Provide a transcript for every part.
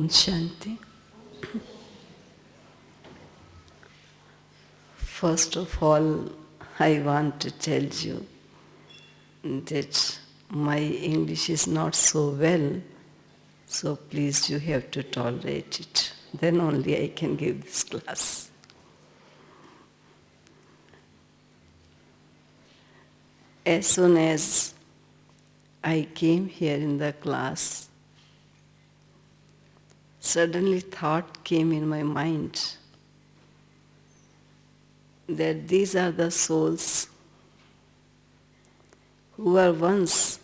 Shanti. First of all, I want to tell you that my English is not so well, so please you have to tolerate it. Then only I can give this class. As soon as I came here in the class, suddenly thought came in my mind that these are the souls who were once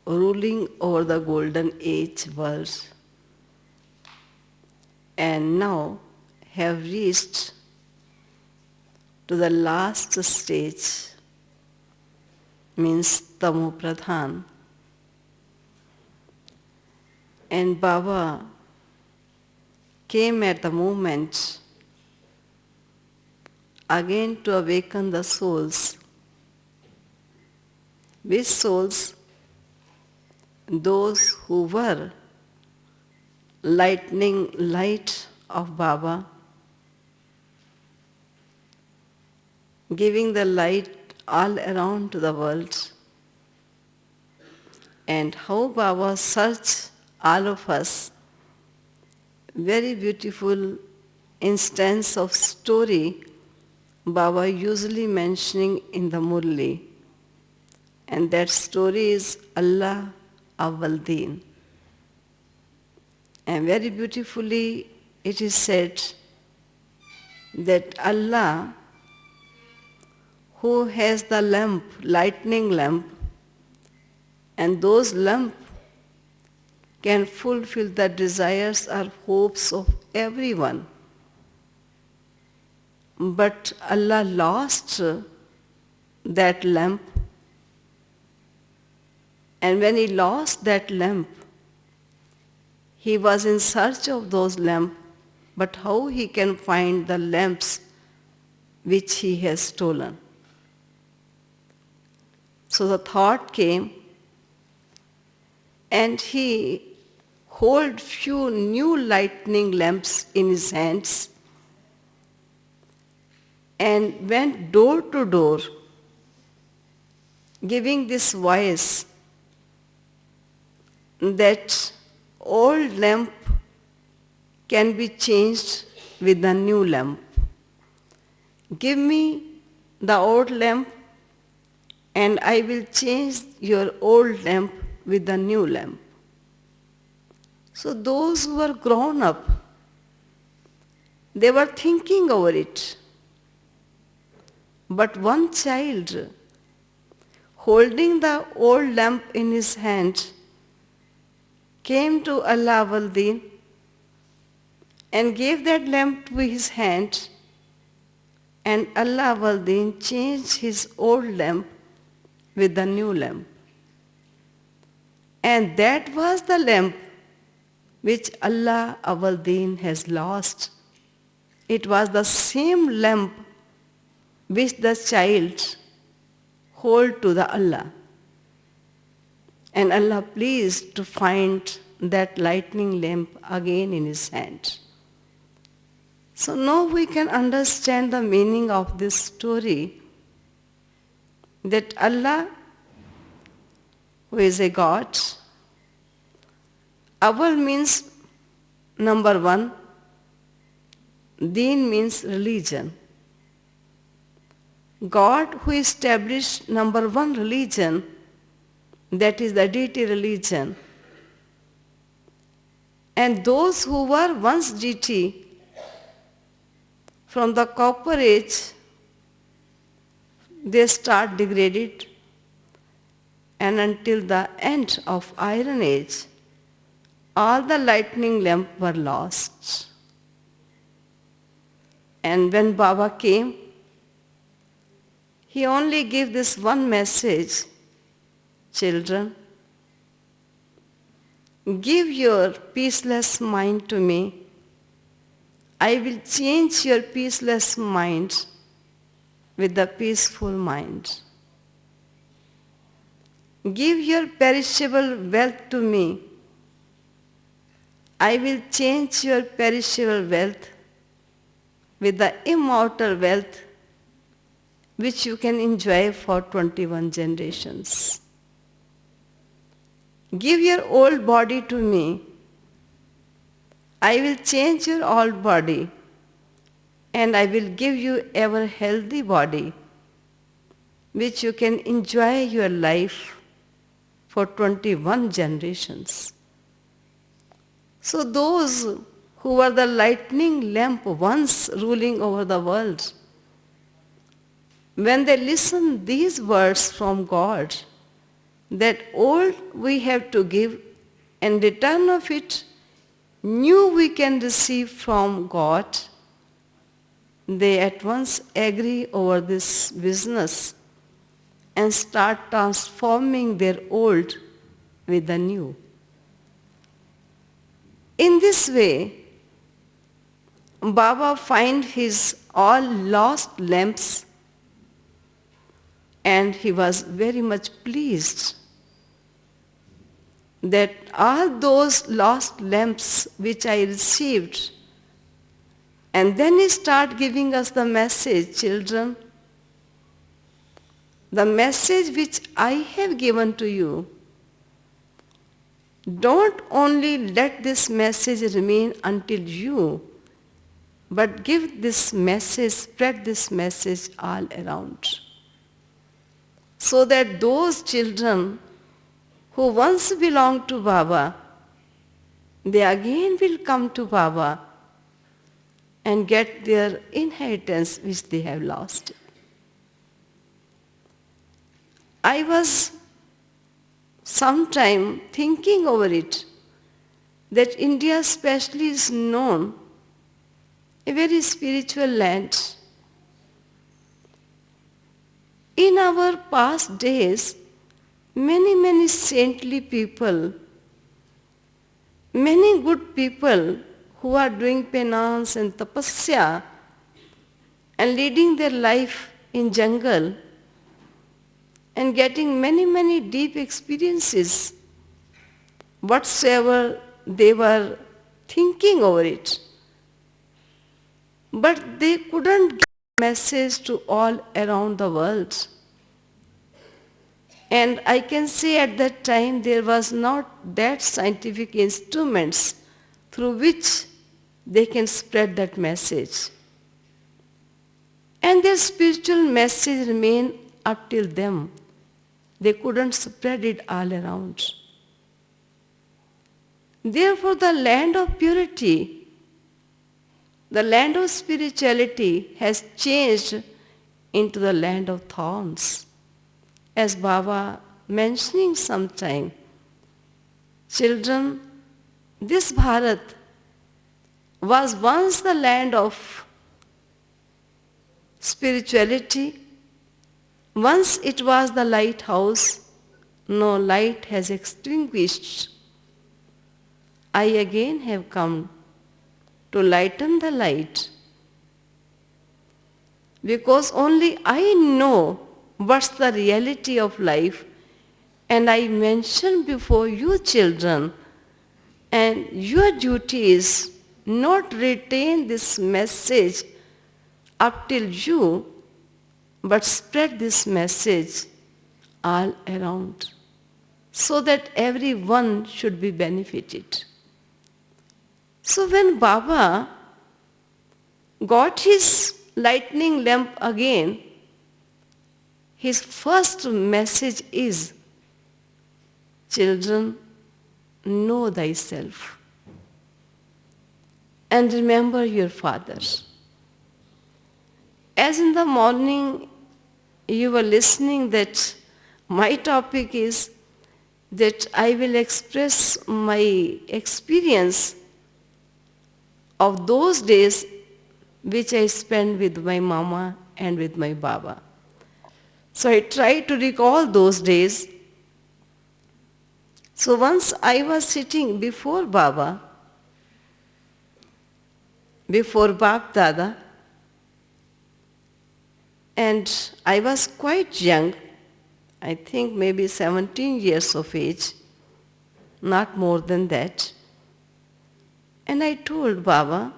ruling over the golden age world and now have reached to the last stage, means Tamo Pradhan. And Baba came at the moment again to awaken the souls. Which souls? Those who were lightning light of Baba, giving the light all around to the world. And how Baba searched all of us. Very beautiful instance of story Baba usually mentioning in the Murli. And that story is Allah Awwal Deen. And very beautifully it is said that Allah, who has the lamp, lightning lamp, and those lamp can fulfill the desires or hopes of everyone. But Allah lost that lamp, and when He lost that lamp, He was in search of those lamps, but how He can find the lamps which He has stolen? So the thought came, and he hold few new lightning lamps in his hands and went door to door, giving this voice that old lamp can be changed with the new lamp. Give me the old lamp and I will change your old lamp with the new lamp. So those who were grown up, they were thinking over it. But one child, holding the old lamp in his hand, came to Allah Awwal Deen and gave that lamp to his hand, and Allah Awwal Deen changed his old lamp with the new lamp. And that was the lamp which Allah Awwal Deen has lost. It was the same lamp which the child hold to the Allah. And Allah pleased to find that lightning lamp again in his hand. So now we can understand the meaning of this story, that Allah, who is a God, Awwal means number one, Deen means religion. God who established number one religion, that is the deity religion. And those who were once deity, from the copper age, they start degraded, and until the end of iron age, all the lightning lamps were lost. And when Baba came, he only gave this one message: children, give your peaceless mind to me. I will change your peaceless mind with the peaceful mind. Give your perishable wealth to me. I will change your perishable wealth with the immortal wealth which you can enjoy for 21 generations. Give your old body to me. I will change your old body and I will give you ever healthy body which you can enjoy your life for 21 generations. So those who were the lightning lamp once ruling over the world, when they listen these words from God, that old we have to give, and return of it, new we can receive from God, they at once agree over this business and start transforming their old with the new. In this way, Baba find his all lost lamps and he was very much pleased that all those lost lamps which I received, and then he start giving us the message, children, the message which I have given to you, don't only let this message remain until you, but give this message, spread this message all around. So that those children who once belonged to Baba, they again will come to Baba and get their inheritance which they have lost. I was sometime thinking over it, that India especially is known a very spiritual land. In our past days, many saintly people, many good people who are doing penance and tapasya and leading their life in jungle and getting many deep experiences, whatsoever they were thinking over it. But they couldn't get a message to all around the world. And I can say at that time there was not that scientific instruments through which they can spread that message. And their spiritual message remained up till them. They couldn't spread it all around. Therefore, the land of purity, the land of spirituality has changed into the land of thorns. As Baba mentioning sometime, children, this Bharat was once the land of spirituality. Once it was the lighthouse, no light has extinguished. I again have come to lighten the light, because only I know what's the reality of life, and I mention before you children, and your duty is not retain this message up till you, but spread this message all around so that everyone should be benefited. So when Baba got his lightning lamp again, his first message is, children, know thyself and remember your father. As in the morning you were listening that my topic is that I will express my experience of those days which I spent with my mama and with my Baba. So I tried to recall those days. So once I was sitting before Baba, before Bap Dada, and I was quite young, I think maybe 17 years of age, not more than that. And I told Baba,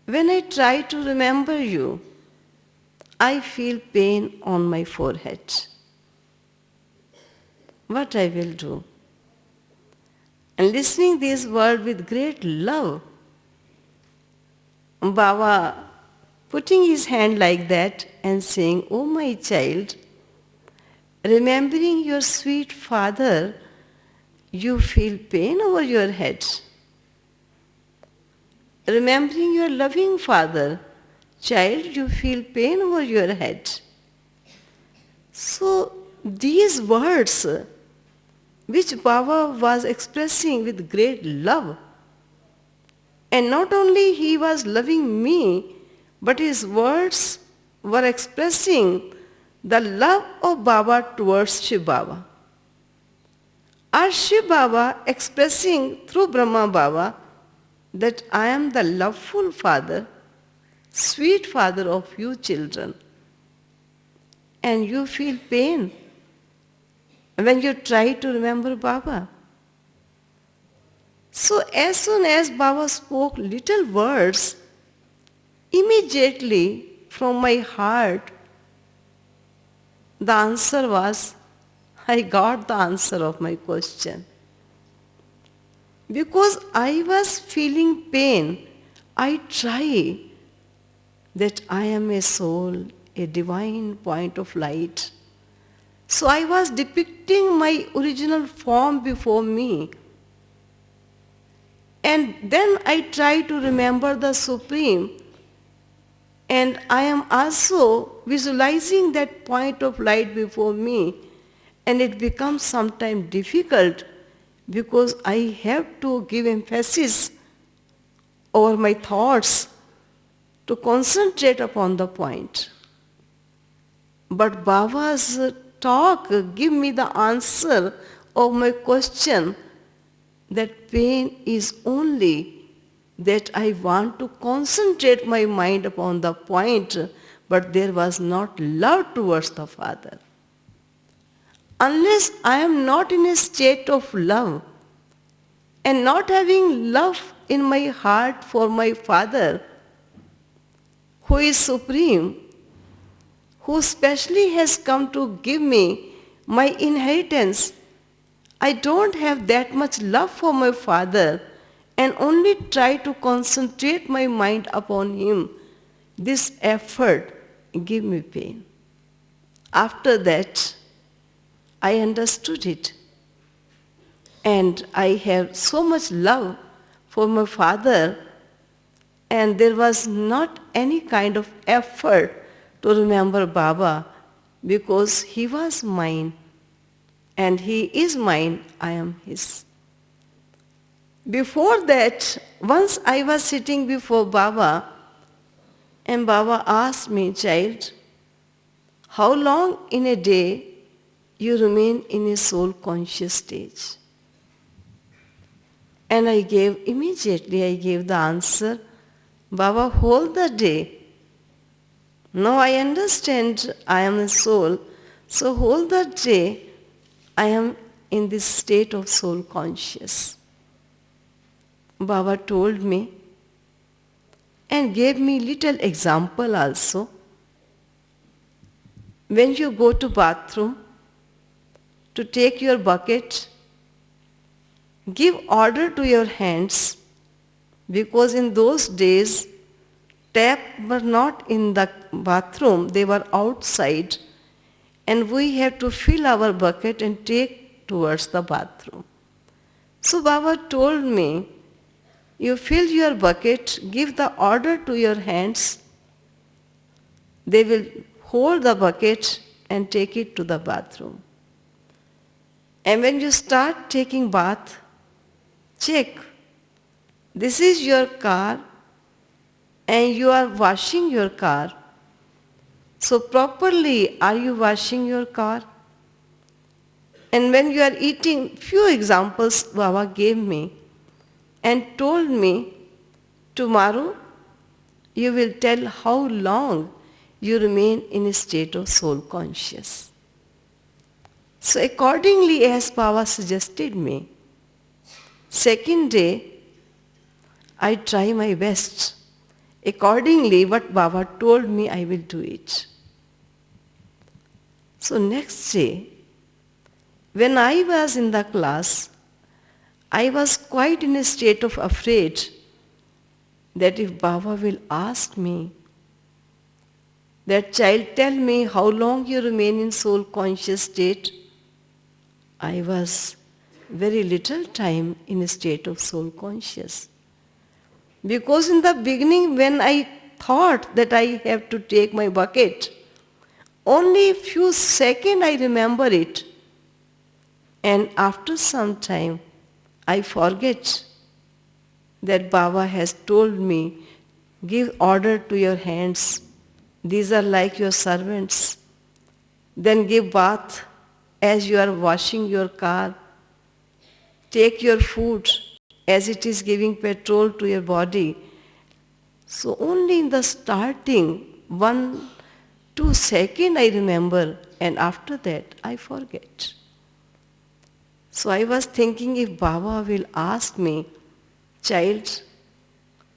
when I try to remember you, I feel pain on my forehead. What I will do? And listening these words with great love, Baba putting his hand like that and saying, "Oh my child, remembering your sweet father, you feel pain over your head. Remembering your loving father, child, you feel pain over your head." So these words which Baba was expressing with great love, and not only he was loving me, but his words were expressing the love of Baba towards Shiv Baba. Or Shiv Baba expressing through Brahma Baba that I am the loveful father, sweet father of you children. And you feel pain when you try to remember Baba. So as soon as Baba spoke little words, immediately from my heart, the answer was, I got the answer of my question. Because I was feeling pain, I try that I am a soul, a divine point of light. So I was depicting my original form before me. And then I try to remember the Supreme. And I am also visualizing that point of light before me. And it becomes sometimes difficult because I have to give emphasis over my thoughts to concentrate upon the point. But Baba's talk give me the answer of my question, that pain is only that I want to concentrate my mind upon the point, but there was not love towards the Father. Unless I am not in a state of love and not having love in my heart for my Father, who is supreme, who specially has come to give me my inheritance, I don't have that much love for my Father and only try to concentrate my mind upon Him. This effort gives me pain. After that, I understood it. And I have so much love for my Father, and there was not any kind of effort to remember Baba, because he was mine and he is mine, I am his. Before that, once I was sitting before Baba and Baba asked me, "Child, how long in a day you remain in a soul conscious stage?" And immediately I gave the answer, "Baba, whole the day." Now I understand I am a soul, so whole the day I am in this state of soul conscious. Baba told me and gave me little example also. When you go to bathroom to take your bucket, give order to your hands, because in those days taps were not in the bathroom, they were outside, and we have to fill our bucket and take towards the bathroom. So Baba told me, you fill your bucket, give the order to your hands, they will hold the bucket and take it to the bathroom. And when you start taking bath, check, this is your car and you are washing your car. So properly, are you washing your car? And when you are eating, few examples Baba gave me and told me, tomorrow you will tell how long you remain in a state of soul conscious. So accordingly, as Baba suggested me, second day I try my best. Accordingly, what Baba told me, I will do it. So next day, when I was in the class, I was quite in a state of afraid that if Baba will ask me, that child, tell me how long you remain in soul conscious state. I was very little time in a state of soul conscious. Because in the beginning when I thought that I have to take my bucket, only few seconds I remember it. And after some time, I forget that Baba has told me, give order to your hands. These are like your servants. Then give bath as you are washing your car. Take your food as it is giving petrol to your body. So only in the starting, 1-2 seconds I remember, and after that I forget. So I was thinking, if Baba will ask me, child,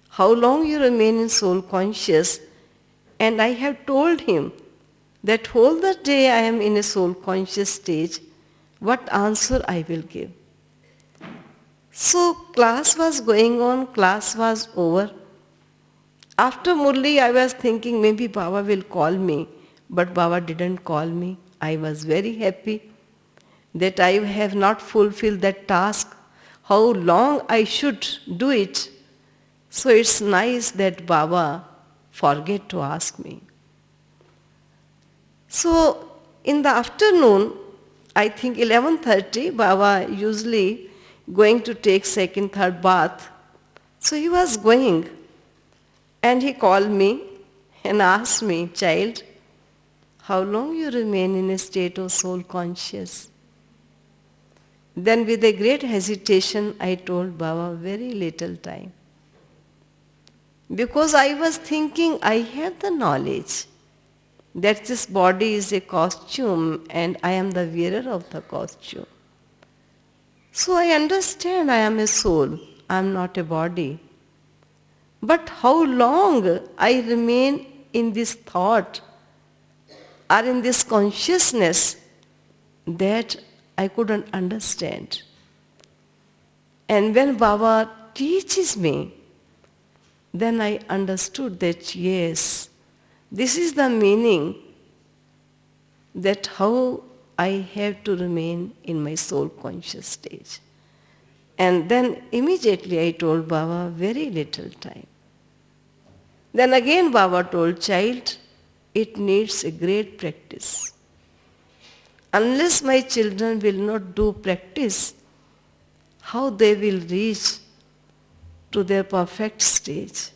how long you remain in soul conscious, and I have told him that whole the day I am in a soul conscious stage, what answer I will give? So class was going on, class was over. After Murli, I was thinking maybe Baba will call me, but Baba didn't call me. I was very happy that I have not fulfilled that task, how long I should do it. So it's nice that Baba forget to ask me. So in the afternoon, I think 11:30, Baba usually going to take second, third bath. So he was going and he called me and asked me, child, how long you remain in a state of soul conscious? Then with a great hesitation, I told Baba, very little time. Because I was thinking, I have the knowledge that this body is a costume and I am the wearer of the costume. So I understand I am a soul, I am not a body. But how long I remain in this thought or in this consciousness, that I couldn't understand. And when Baba teaches me, then I understood that yes, this is the meaning, that how I have to remain in my soul conscious stage. And then immediately I told Baba, very little time. Then again Baba told, child, it needs a great practice. Unless my children will not do practice, how they will reach to their perfect stage?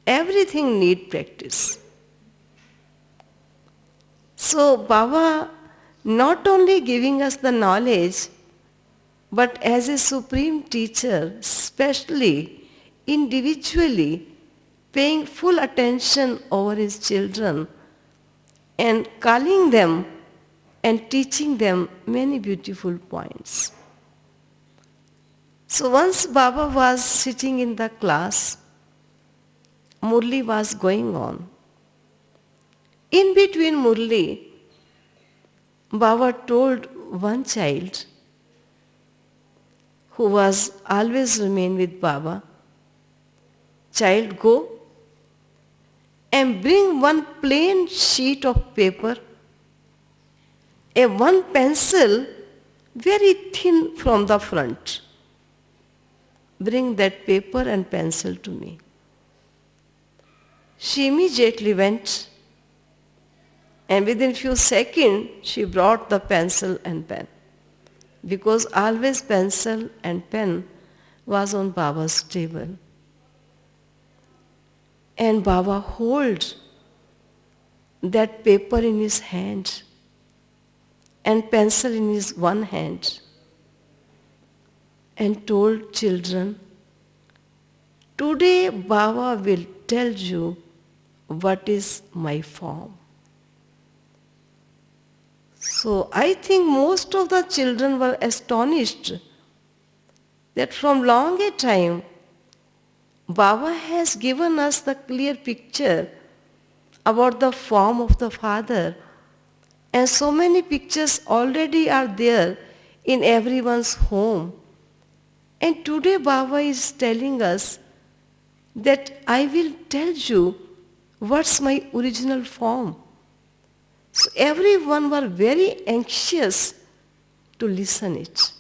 Everything needs practice. So Baba not only giving us the knowledge, but as a supreme teacher, especially, individually, paying full attention over his children and calling them and teaching them many beautiful points. So once Baba was sitting in the class, Murli was going on. In between Murli, Baba told one child who was always remain with Baba, child, go and bring one plain sheet of paper, a one pencil very thin from the front. Bring that paper and pencil to me. She immediately went, and within few seconds she brought the pencil and pen, because always pencil and pen was on Baba's table. And Baba held that paper in his hand and pencil in his one hand and told children, today Baba will tell you what is my form. So I think most of the children were astonished that from long a time Baba has given us the clear picture about the form of the Father, and so many pictures already are there in everyone's home. And today Baba is telling us that I will tell you what's my original form. So everyone were very anxious to listen it.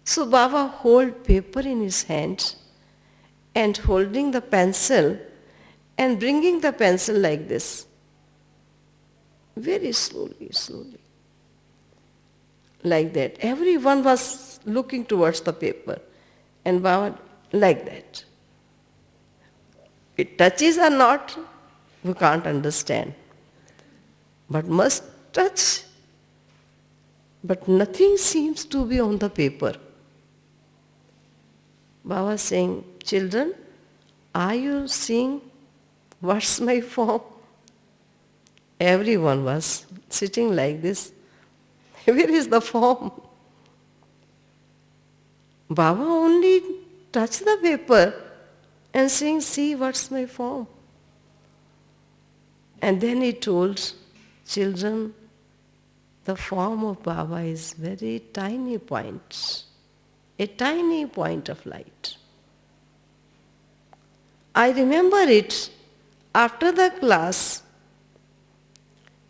So Baba hold paper in his hand and holding the pencil and bringing the pencil like this. Very slowly, slowly. Like that. Everyone was looking towards the paper. And Baba like that. It touches or not, we can't understand. But must touch. But nothing seems to be on the paper. Baba saying, children, are you seeing what's my form? Everyone was sitting like this. Where is the form? Baba only touched the paper and saying, see what's my form. And then he told, children, the form of Baba is very tiny point, a tiny point of light. I remember it after the class.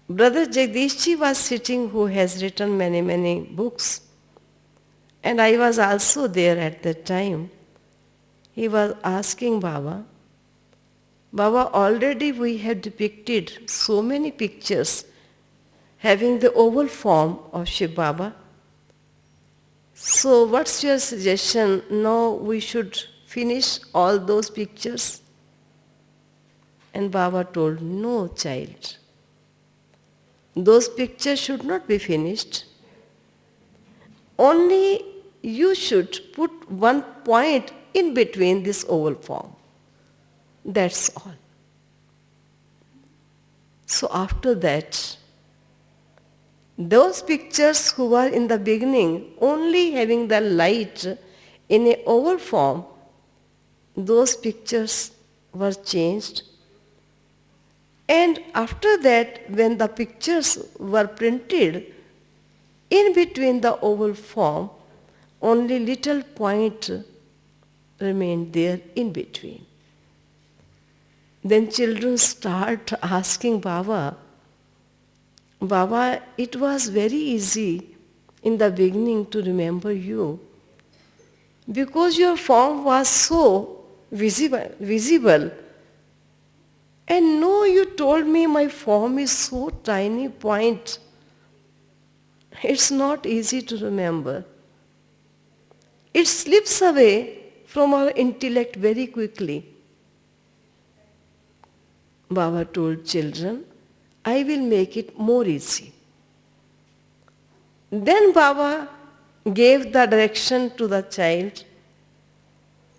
Brother Jagdishji was sitting, who has written many, many books. And I was also there at that time. He was asking Baba, Baba, already we have depicted so many pictures having the oval form of Shiv Baba. So what's your suggestion? Now we should finish all those pictures? And Baba told, no, child. Those pictures should not be finished. Only you should put one point in between this oval form. That's all. So after that, those pictures who were in the beginning only having the light in an oval form, those pictures were changed. And after that, when the pictures were printed, in between the oval form, only little point remained there in between. Then children start asking Baba, Baba, it was very easy in the beginning to remember you because your form was so visible. And no, you told me my form is so tiny point. It's not easy to remember. It slips away from our intellect very quickly. Baba told children, I will make it more easy. Then Baba gave the direction to the child,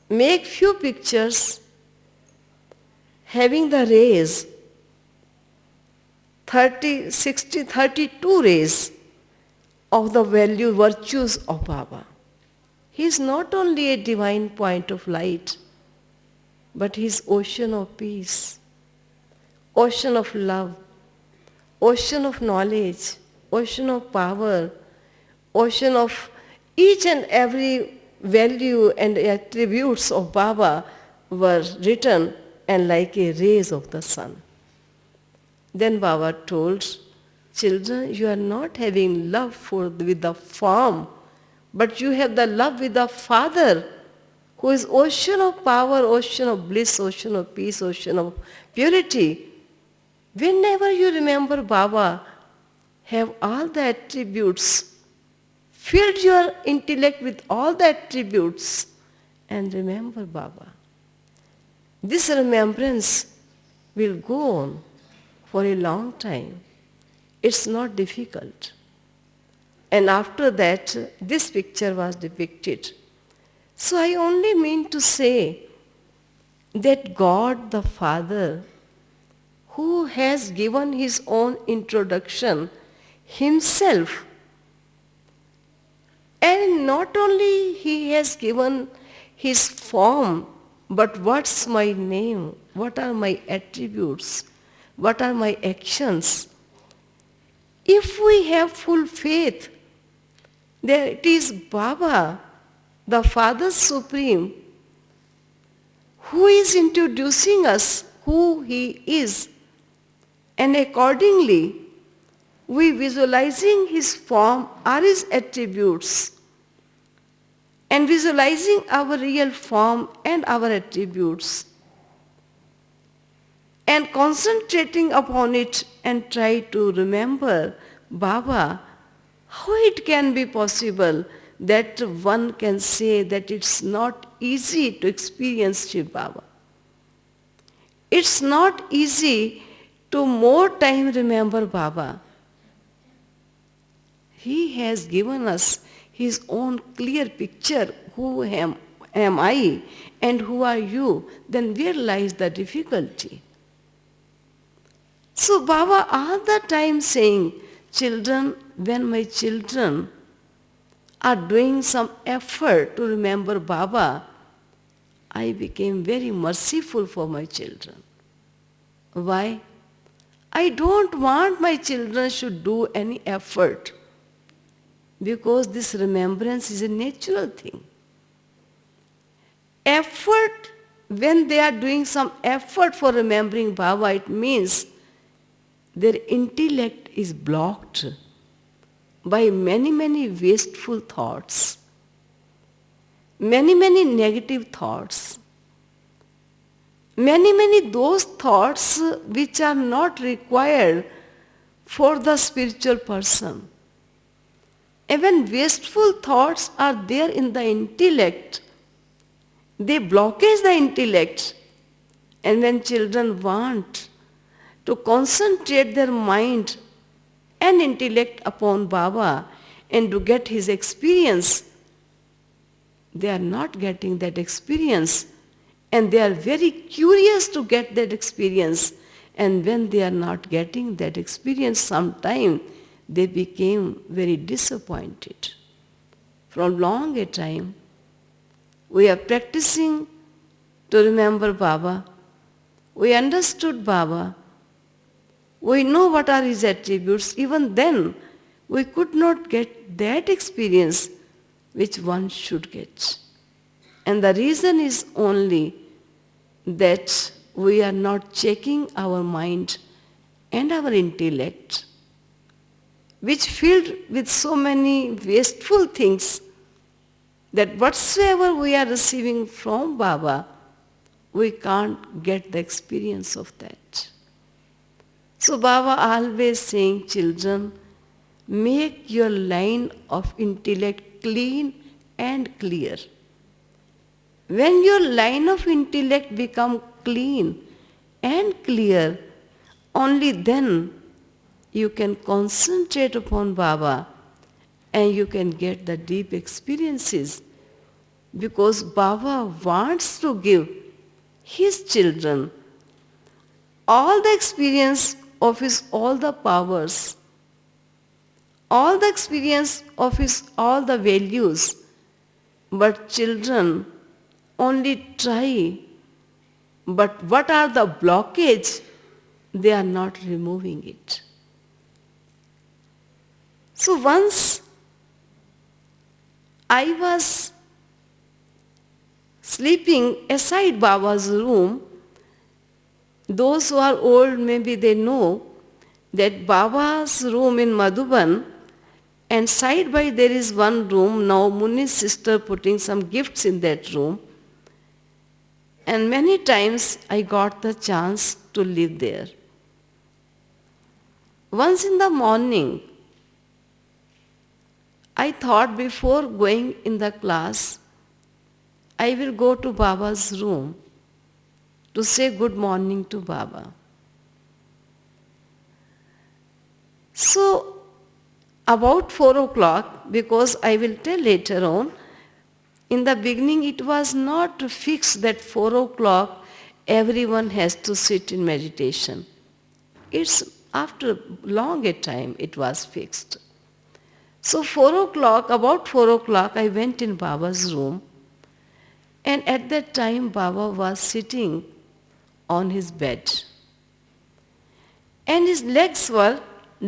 make few pictures having the rays, 30, 60, 32 rays of the virtues of Baba. He is not only a divine point of light, but he is ocean of peace, ocean of love, ocean of knowledge, ocean of power, ocean of each and every value and attributes of Baba were written and like a rays of the sun. Then Baba told, children, you are not having love with the form, but you have the love with the Father, who is ocean of power, ocean of bliss, ocean of peace, ocean of purity. Whenever you remember Baba, have all the attributes, filled your intellect with all the attributes, and remember Baba. This remembrance will go on for a long time. It's not difficult. And after that, this picture was depicted. So I only mean to say that God the Father, who has given his own introduction himself, and not only he has given his form But what's my name? What are my attributes? What are my actions? If we have full faith that it is Baba, the Father Supreme, who is introducing us who He is, and accordingly we visualizing His form or His attributes, and visualizing our real form and our attributes, and concentrating upon it and try to remember Baba, how it can be possible that one can say that it's not easy to experience Shiv Baba. It's not easy to more time remember Baba. He has given us His own clear picture, who am I and who are you, then where lies the difficulty? So Baba all the time saying, children, when my children are doing some effort to remember Baba, I became very merciful for my children. Why? I don't want my children should do any effort, because this remembrance is a natural thing. Effort, when they are doing some effort for remembering Baba, it means their intellect is blocked by many wasteful thoughts, many negative thoughts, many those thoughts which are not required for the spiritual person. And when wasteful thoughts are there in the intellect, they blockage the intellect. And when children want to concentrate their mind and intellect upon Baba and to get his experience, they are not getting that experience, and they are very curious to get that experience. And when they are not getting that experience, sometime they became very disappointed. From long a time, we are practicing to remember Baba. We understood Baba. We know what are his attributes. Even then, we could not get that experience which one should get. And the reason is only that we are not checking our mind and our intellect, which filled with so many wasteful things, that whatsoever we are receiving from Baba, we can't get the experience of that. So Baba always saying, children, make your line of intellect clean and clear. When your line of intellect become clean and clear, only then you can concentrate upon Baba and you can get the deep experiences, because Baba wants to give his children all the experience of his all the powers, all the experience of his all the values, but children only try, but what are the blockage? They are not removing it. So once I was sleeping aside Baba's room. Those who are old, maybe they know that Baba's room in Madhuban, and side by there is one room, now Muni's sister putting some gifts in that room. And many times I got the chance to live there. Once in the morning, I thought before going in the class, I will go to Baba's room to say good morning to Baba. So about 4 o'clock, because I will tell later on, in the beginning it was not fixed that 4 o'clock everyone has to sit in meditation. It's after long a time it was fixed. So 4 o'clock, about 4 o'clock I went in Baba's room, And at that time, Baba was sitting on his bed. And his legs were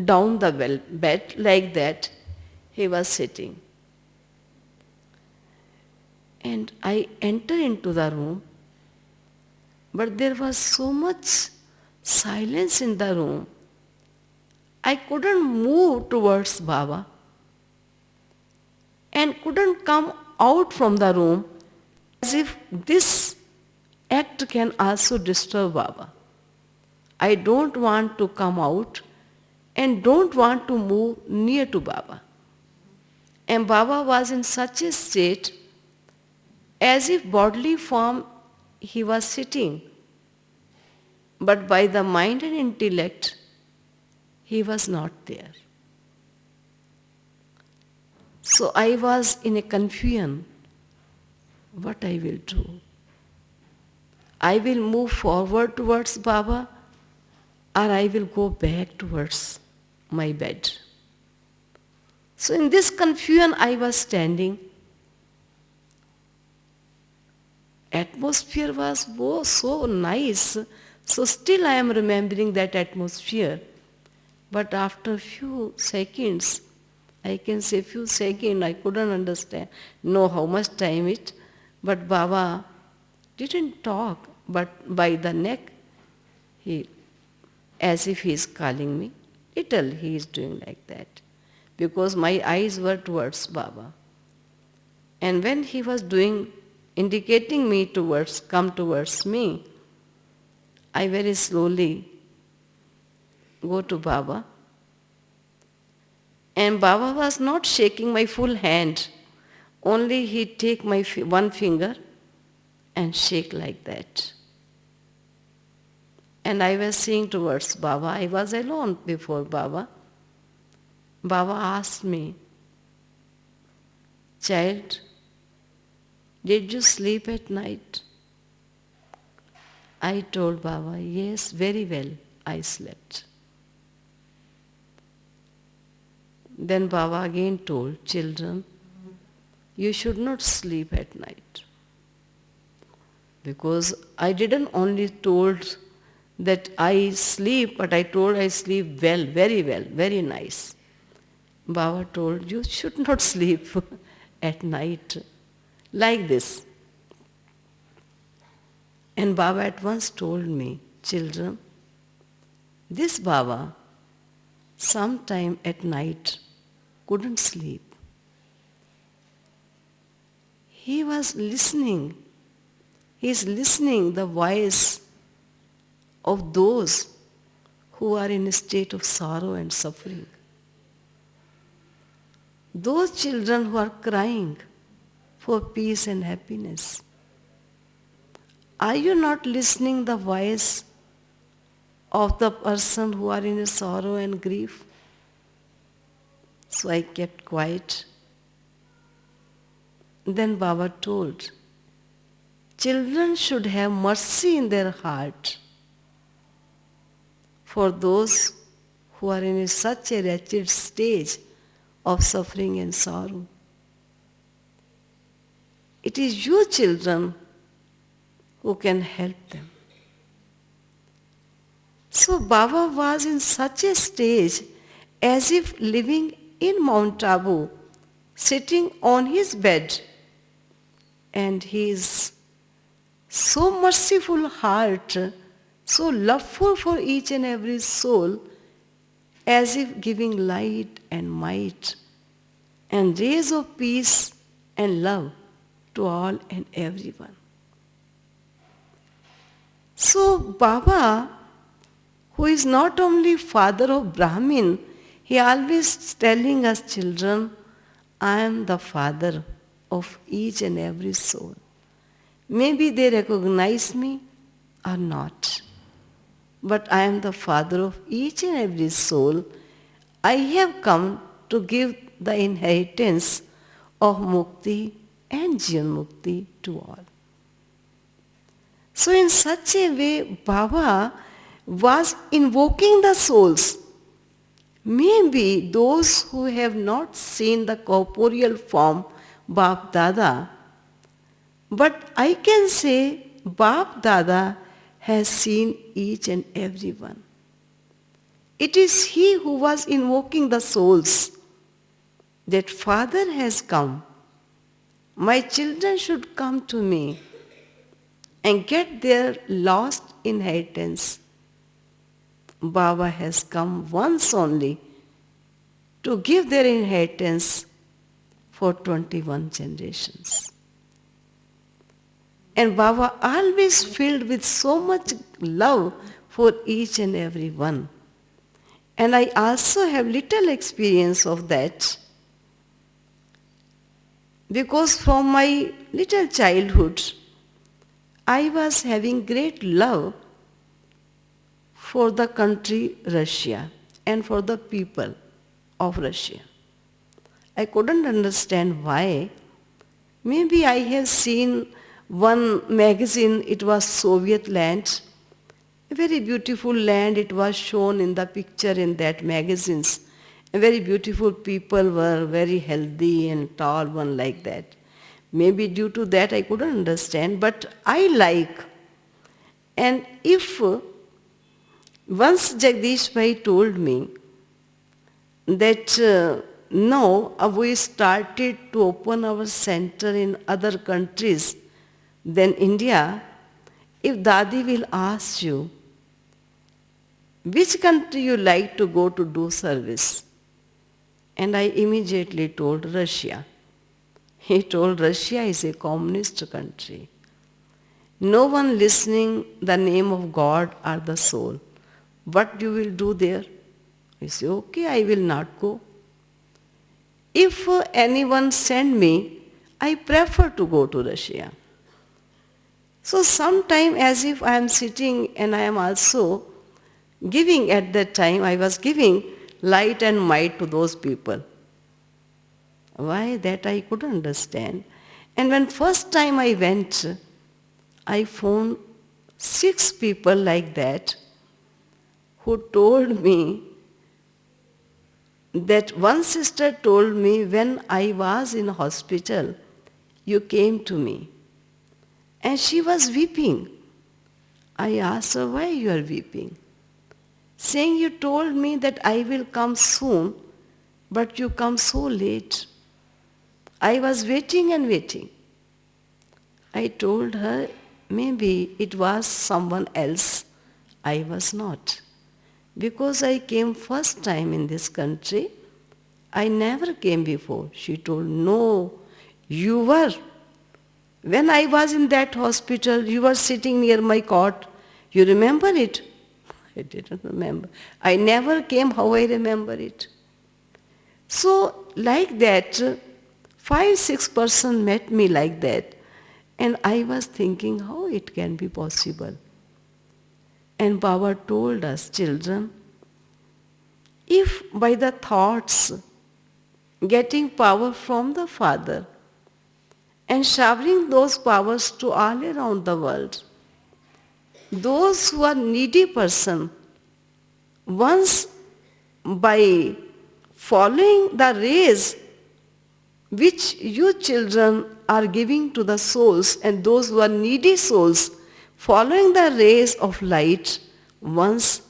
down the bed like that. He was sitting. And I entered into the room, but there was so much silence in the room. I couldn't move towards Baba and couldn't come out from the room, as if this act can also disturb Baba. I don't want to come out and don't want to move near to Baba. And Baba was in such a state as if bodily form he was sitting, but by the mind and intellect he was not there. So I was in a confusion. What I will do? I will move forward towards Baba, or I will go back towards my bed. So in this confusion I was standing. Atmosphere was so nice, so still I am remembering that atmosphere. But after few seconds, I can say few seconds, I couldn't know how much time it, but Baba didn't talk, but by the neck, he, as if he is calling me, little he is doing like that, because my eyes were towards Baba. And when he was doing, indicating me towards, come towards me, I very slowly go to Baba. And Baba was not shaking my full hand, only he take my one finger and shake like that. And I was seeing towards Baba. I was alone before Baba. Baba asked me, "Child, did you sleep at night?" I told Baba, "Yes, very well, I slept." Then Baba again told, "Children, you should not sleep at night." Because I didn't only told that I sleep, but I told I sleep well, very nice. Baba told, "You should not sleep at night like this." And Baba at once told me, "Children, this Baba sometime at night couldn't sleep. He was listening. He is listening the voice of those who are in a state of sorrow and suffering. Those children who are crying for peace and happiness. Are you not listening the voice of the person who are in a sorrow and grief?" So I kept quiet. Then Baba told, "Children should have mercy in their heart for those who are in such a wretched stage of suffering and sorrow. It is you, children, who can help them." So Baba was in such a stage as if living in Mount Abu, sitting on his bed, and his so merciful heart, so loveful for each and every soul, as if giving light and might and rays of peace and love to all and everyone. So Baba, who is not only father of Brahmin, he always telling us, "Children, I am the father of each and every soul. Maybe they recognize me or not, but I am the father of each and every soul. I have come to give the inheritance of Mukti and Jivan Mukti to all." So in such a way, Baba was invoking the souls. Maybe those who have not seen the corporeal form, Bap Dada, But I can say Bap Dada has seen each and every one. It is he who was invoking the souls that Father has come. My children should come to me and get their lost inheritance. Baba has come once only to give their inheritance for 21 generations. And Baba always filled with so much love for each and every one. And I also have little experience of that, because from my little childhood, I was having great love for the country Russia and for the people of Russia. I couldn't understand why. Maybe I have seen one magazine, it was Soviet land, a very beautiful land, it was shown in the picture in that magazines. Very beautiful people were very healthy and tall, one like that. Maybe due to that I couldn't understand, but I like. And if once Jagdish Bhai told me that now we started to open our center in other countries than India, if Dadi will ask you, which country you like to go to do service? And I immediately told Russia. He told Russia is a communist country. No one listening the name of God or the soul. What you will do there? I say, okay, I will not go. If anyone send me, I prefer to go to Russia. So sometime as if I am sitting and I am also giving at that time, I was giving light and might to those people. Why? That I couldn't understand. And when first time I went, I found 6 people like that who told me that one sister told me, when I was in hospital, you came to me. And she was weeping. I asked her, why you are weeping? Saying, you told me that I will come soon, but you come so late. I was waiting and waiting. I told her, maybe it was someone else. I was not. Because I came first time in this country, I never came before. She told, no, you were. When I was in that hospital, you were sitting near my cot. You remember it? I didn't remember. I never came, how I remember it. So like that, 5-6 persons met me like that. And I was thinking how it can be possible. And Baba told us, children, if by the thoughts, getting power from the Father and showering those powers to all around the world, those who are needy person, once by following the rays which you children are giving to the souls, and those who are needy souls, following the rays of light, once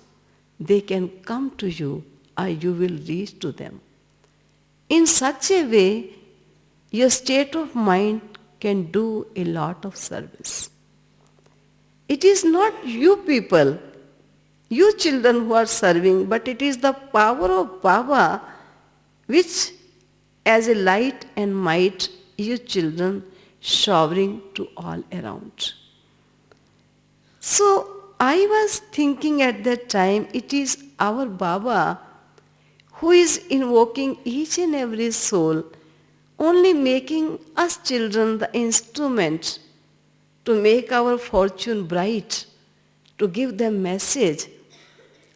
they can come to you or you will reach to them. In such a way, your state of mind can do a lot of service. It is not you people, you children who are serving, but it is the power of Baba which as a light and might you children showering to all around. So I was thinking at that time, it is our Baba who is invoking each and every soul, only making us children the instrument to make our fortune bright, to give them message.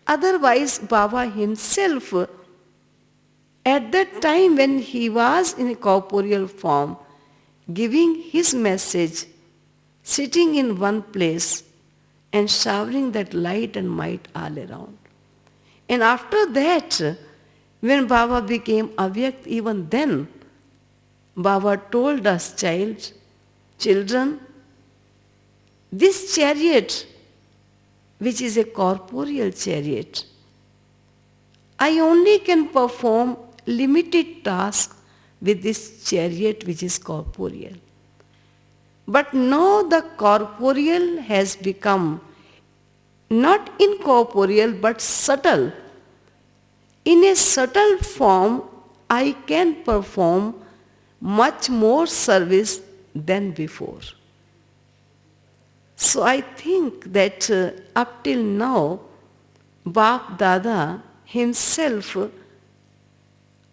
Otherwise, Baba himself, at that time when he was in a corporeal form, giving his message, sitting in one place and showering that light and might all around. And after that, when Baba became Avyakt, even then, Baba told us, child, children, this chariot, which is a corporeal chariot, I only can perform limited tasks with this chariot which is corporeal. But now the corporeal has become not incorporeal but subtle. In a subtle form, I can perform much more service than before. So I think that up till now, Bap Dada himself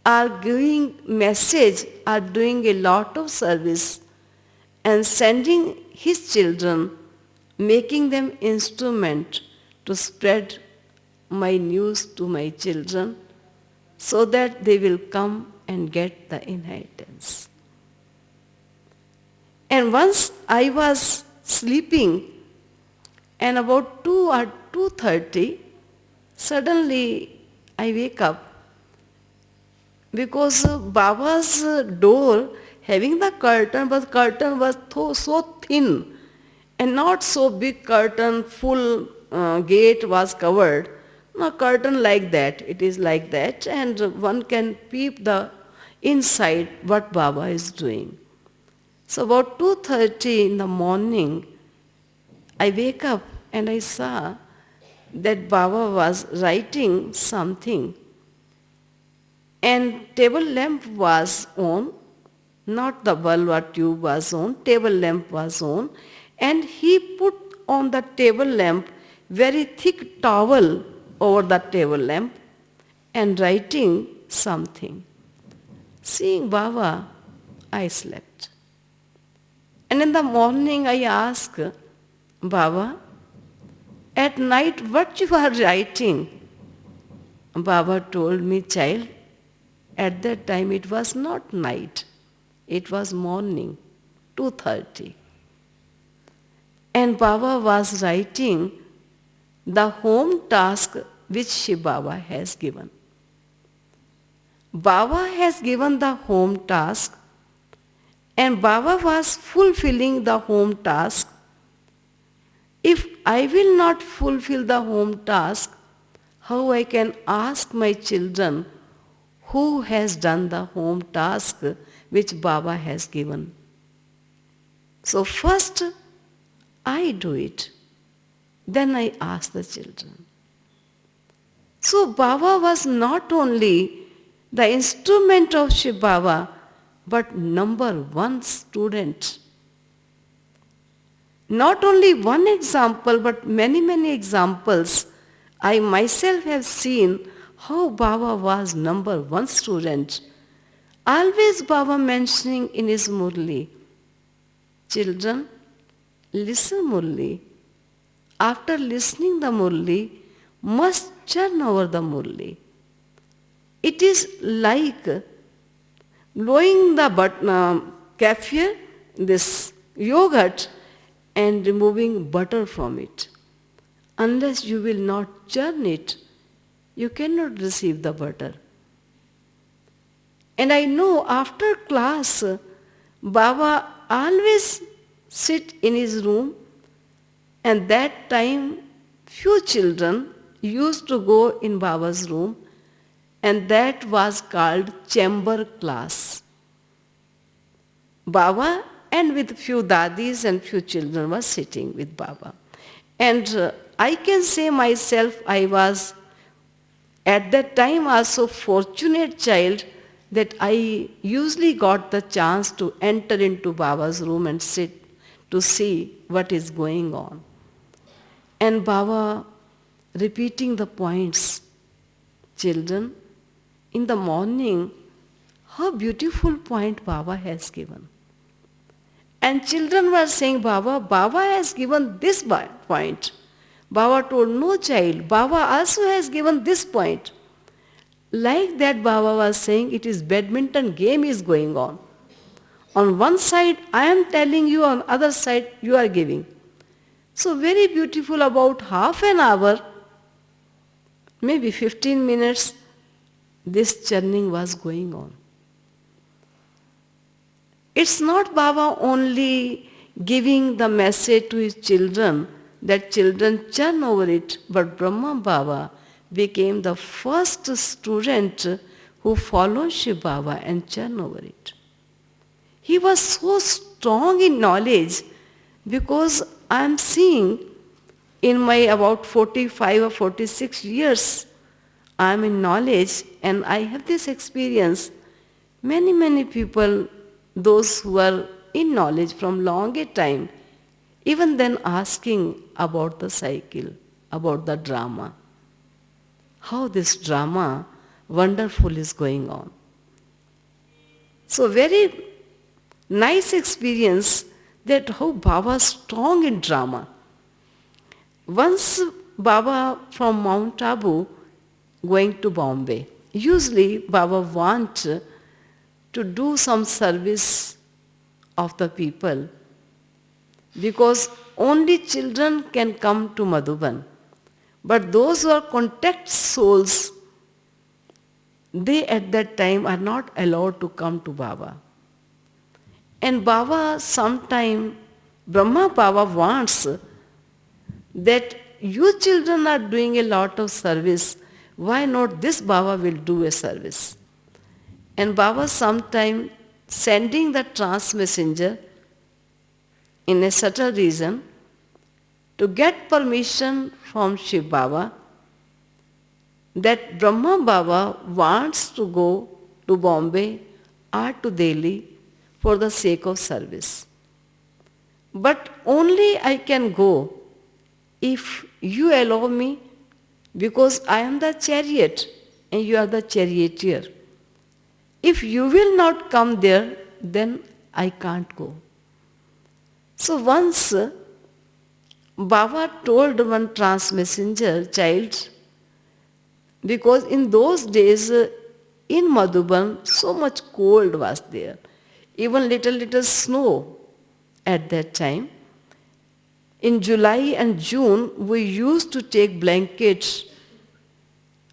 are giving message, are doing a lot of service and sending his children, making them instrument to spread my news to my children so that they will come and get the inheritance. And once I was sleeping and about 2 or 2:30, suddenly I wake up because Baba's door having the curtain, but curtain was so thin and not so big curtain, full gate was covered. No curtain like that, it is like that, and one can peep the inside what Baba is doing. So about 2:30 in the morning, I wake up and I saw that Baba was writing something and table lamp was on, not the bulb or tube was on, table lamp was on, and he put on the table lamp very thick towel over the table lamp and writing something. Seeing Baba, I slept. And in the morning I asked, Baba, at night what you are writing? Baba told me, child, at that time it was not night, it was morning, 2:30. And Baba was writing the home task which Shiv Baba has given. Baba has given the home task and Baba was fulfilling the home task. If I will not fulfill the home task, how I can ask my children who has done the home task which Baba has given? So first I do it, then I ask the children. So Baba was not only the instrument of Shiv Baba, but number one student. Not only one example, but many, many examples. I myself have seen how Baba was number one student. Always Baba mentioning in his Murli, children, listen Murli. After listening the Murli, must churn over the Murli. It is like blowing the kefir, this yogurt, and removing butter from it. Unless you will not churn it, you cannot receive the butter. And I know after class, Baba always sit in his room, and that time few children used to go in Baba's room, and that was called chamber class. Baba and with few dadis and few children was sitting with Baba. And I can say myself, I was at that time also fortunate child that I usually got the chance to enter into Baba's room and sit to see what is going on. And Baba repeating the points, children, in the morning, how beautiful point Baba has given. And children were saying, Baba has given this point. Baba told, no child, Baba also has given this point. Like that Baba was saying, it is badminton game is going on. On one side I am telling you, on other side you are giving. So very beautiful, about half an hour, maybe 15 minutes, this churning was going on. It's not Baba only giving the message to his children that children churn over it, but Brahma Baba became the first student who followed Shiv Baba and churn over it. He was so strong in knowledge because I am seeing in my about 45 or 46 years, I am in knowledge and I have this experience. Many people, those who are in knowledge from longer time, even then asking about the cycle, about the drama. How this drama wonderful is going on. So very nice experience that how Baba is strong in drama. Once Baba from Mount Abu going to Bombay. Usually Baba want to do some service of the people because only children can come to Madhuban. But those who are contact souls, they at that time are not allowed to come to Baba. And Baba sometime, Brahma Baba wants that you children are doing a lot of service, why not this Baba will do a service? And Baba sometime sending the trance messenger in a subtle reason to get permission from Shiv Baba that Brahma Baba wants to go to Bombay or to Delhi for the sake of service. But only I can go if you allow me, because I am the chariot and you are the charioteer. If you will not come there, then I can't go. So once Baba told one trance messenger child, because in those days in Madhuban so much cold was there, even little snow at that time. In July and June we used to take blankets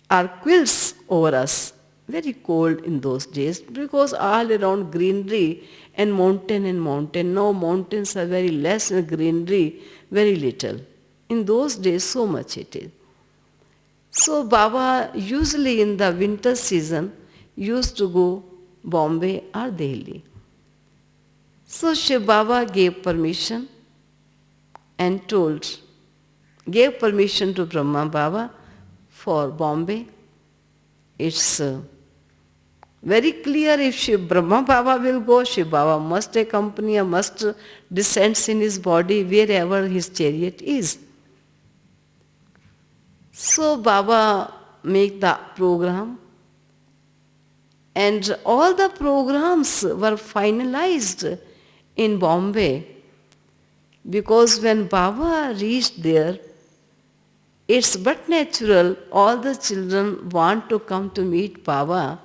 or quilts over us. Very cold in those days because all around greenery and mountain. Now mountains are very less and greenery very little. In those days so much it is. So Baba usually in the winter season used to go Bombay or Delhi. So Shiv Baba gave permission and gave permission to Brahma Baba for Bombay. It's very clear if Brahma Baba will go, Shiv Baba must accompany or must descend in his body wherever his chariot is. So Baba make the program and all the programs were finalized in Bombay because when Baba reached there, it's but natural all the children want to come to meet Baba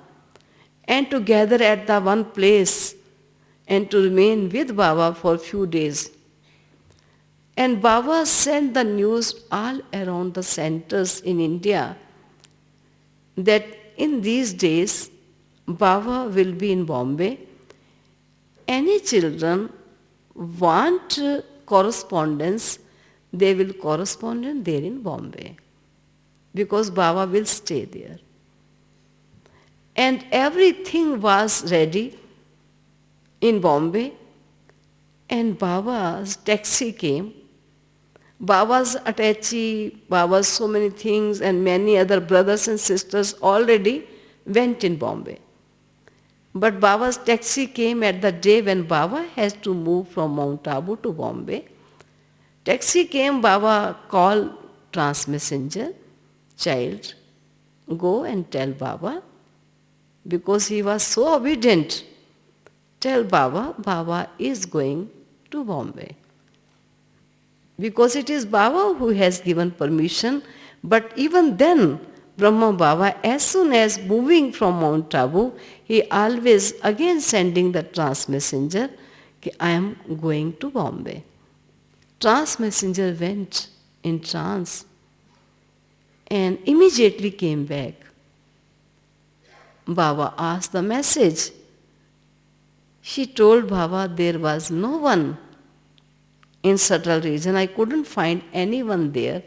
and to gather at the one place and to remain with Baba for a few days. And Baba sent the news all around the centers in India that in these days Baba will be in Bombay. Any children want correspondence, they will correspond there in Bombay because Baba will stay there. And everything was ready in Bombay and Baba's taxi came. Baba's attaché, Baba's so many things and many other brothers and sisters already went in Bombay. But Baba's taxi came at the day when Baba has to move from Mount Abu to Bombay. Taxi came, Baba called trance messenger, child, go and tell Baba, because he was so obedient, tell Baba, Baba is going to Bombay. Because it is Baba who has given permission, but even then, Brahma Baba, as soon as moving from Mount Abu, he always again sending the trance messenger, I am going to Bombay. Trance messenger went in trance and immediately came back. Baba asked the message. She told Baba there was no one in subtle region. I couldn't find anyone there,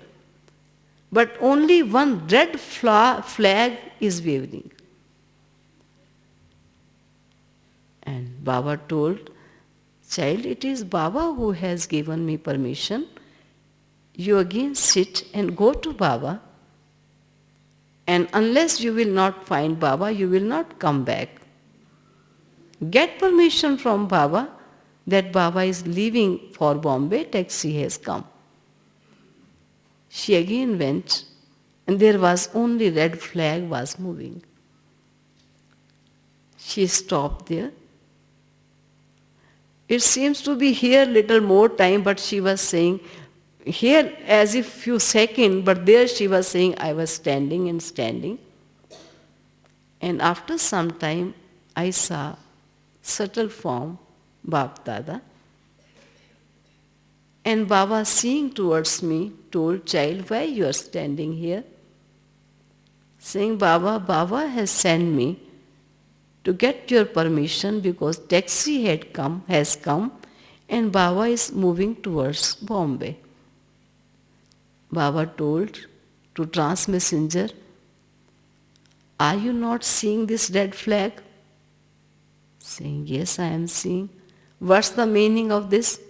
but only one red flag is waving. And Baba told, child, it is Baba who has given me permission. You again sit and go to Baba, and unless you will not find Baba, you will not come back. Get permission from Baba that Baba is leaving for Bombay, taxi has come. She again went, and there was only red flag was moving. She stopped there. It seems to be here little more time, but she was saying, here as if few seconds, but there she was saying, I was standing and standing. And after some time, I saw subtle form, Bap Dada. And Baba, seeing towards me, told, child, why you are standing here? Saying, Baba has sent me to get your permission because taxi has come and Baba is moving towards Bombay. Baba told to trans messenger, are you not seeing this red flag? Saying, yes, I am seeing. What's the meaning of this?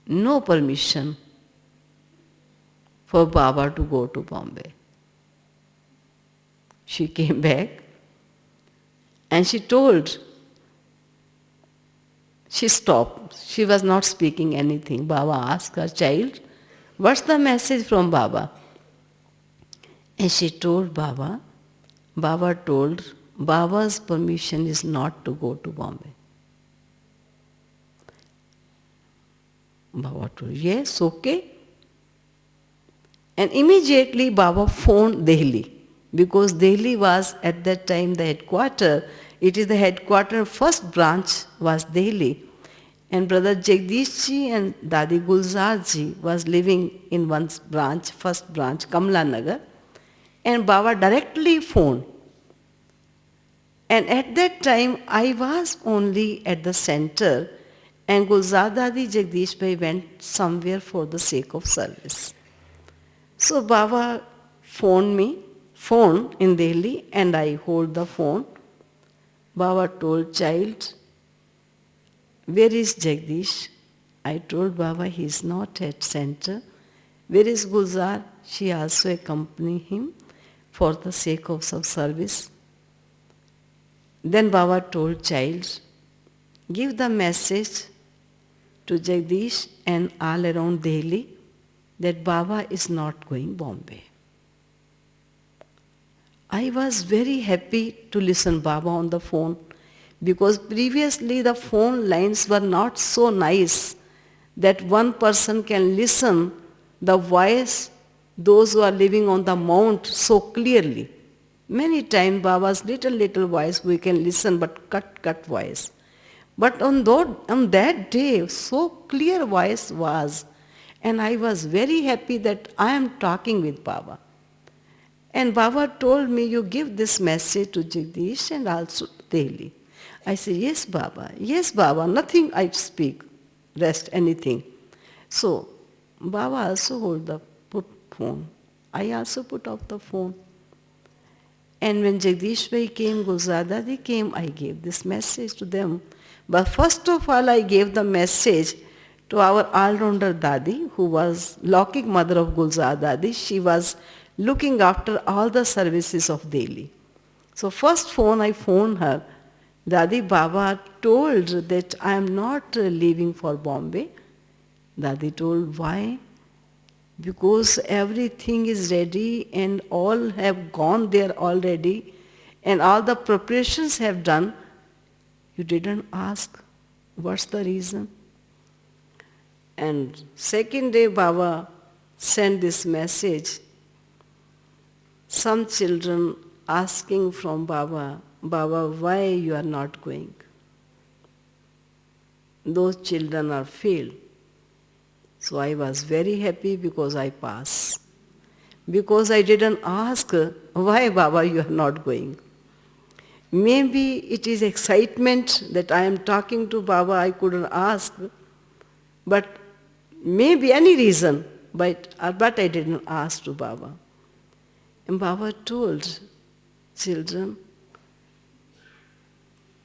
No permission for Baba to go to Bombay. She came back and she told, she stopped. She was not speaking anything. Baba asked her, child, what's the message from Baba? And she told Baba, Baba told, Baba's permission is not to go to Bombay. Baba told, yes, okay. And immediately Baba phoned Delhi, because Delhi was at that time the headquarters. It is the headquarters, first branch was Delhi. And Brother Jagdish ji and Dadi Gulzar ji was living in one branch, first branch, Kamla Nagar. And Baba directly phoned. And at that time, I was only at the center, and Gulzar Dadi Jagdish Bhai went somewhere for the sake of service. So Baba phoned in Delhi, and I hold the phone. Baba told, child, where is Jagdish? I told Baba, he is not at center. Where is Gulzar? She also accompanied him for the sake of some service. Then Baba told, child, give the message to Jagdish and all around Delhi that Baba is not going Bombay. I was very happy to listen Baba on the phone, because previously the phone lines were not so nice that one person can listen the voice, those who are living on the mount, so clearly. Many times Baba's little voice we can listen, but cut voice. But on that day, so clear voice was, and I was very happy that I am talking with Baba. And Baba told me, you give this message to Jagdish and also Delhi. I said, yes, Baba, nothing I speak, rest, anything. So, Baba also hold the phone. I also put off the phone. And when Jagdish Bhai came, Gulzar Dadi came, I gave this message to them. But first of all, I gave the message to our all-rounder Dadi, who was Laukik mother of Gulzar Dadi. She was looking after all the services of Delhi. So first phone I phoned her. Dadi, Baba told that I am not leaving for Bombay. Dadi told, why? Because everything is ready and all have gone there already and all the preparations have done. You didn't ask. What's the reason? And second day Baba sent this message. Some children asking from Baba, Baba, why you are not going? Those children are failed. So I was very happy because I passed. Because I didn't ask, why Baba you are not going? Maybe it is excitement that I am talking to Baba, I couldn't ask. But maybe any reason, but I didn't ask to Baba. And Baba told children,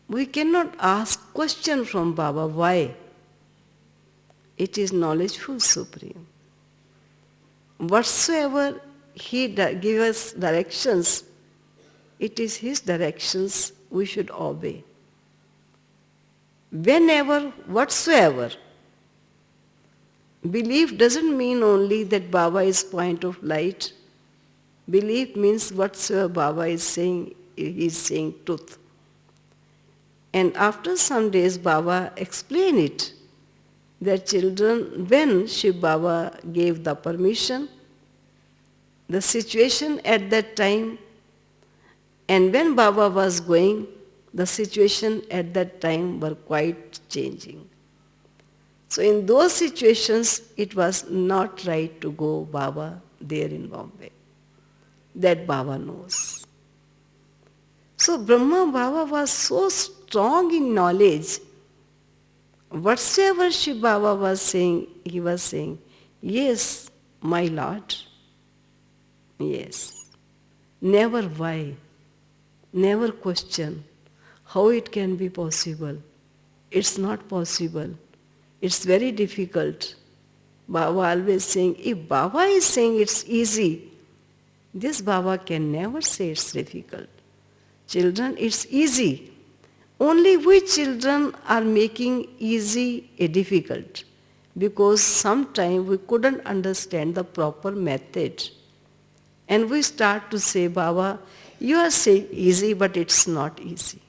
we cannot ask question from Baba, why? It is knowledgeful Supreme. Whatsoever He gives us directions, it is His directions we should obey. Whenever, whatsoever. Belief doesn't mean only that Baba is point of light. Belief means whatsoever Baba is saying, He is saying truth. And after some days, Baba explained it, that children, when Shiv Baba gave the permission, the situation at that time, and when Baba was going, the situation at that time were quite changing. So in those situations, it was not right to go Baba there in Bombay. That Baba knows. So Brahma Baba was so strong in knowledge. Whatsoever Shiv Baba was saying, he was saying, yes, my Lord. Yes. Never why. Never question how it can be possible. It's not possible. It's very difficult. Baba always saying, if Baba is saying it's easy, this Baba can never say it's difficult. Children, it's easy. Only we children are making easy a difficult, because sometimes we couldn't understand the proper method. And we start to say, Baba, you are saying easy, but it's not easy.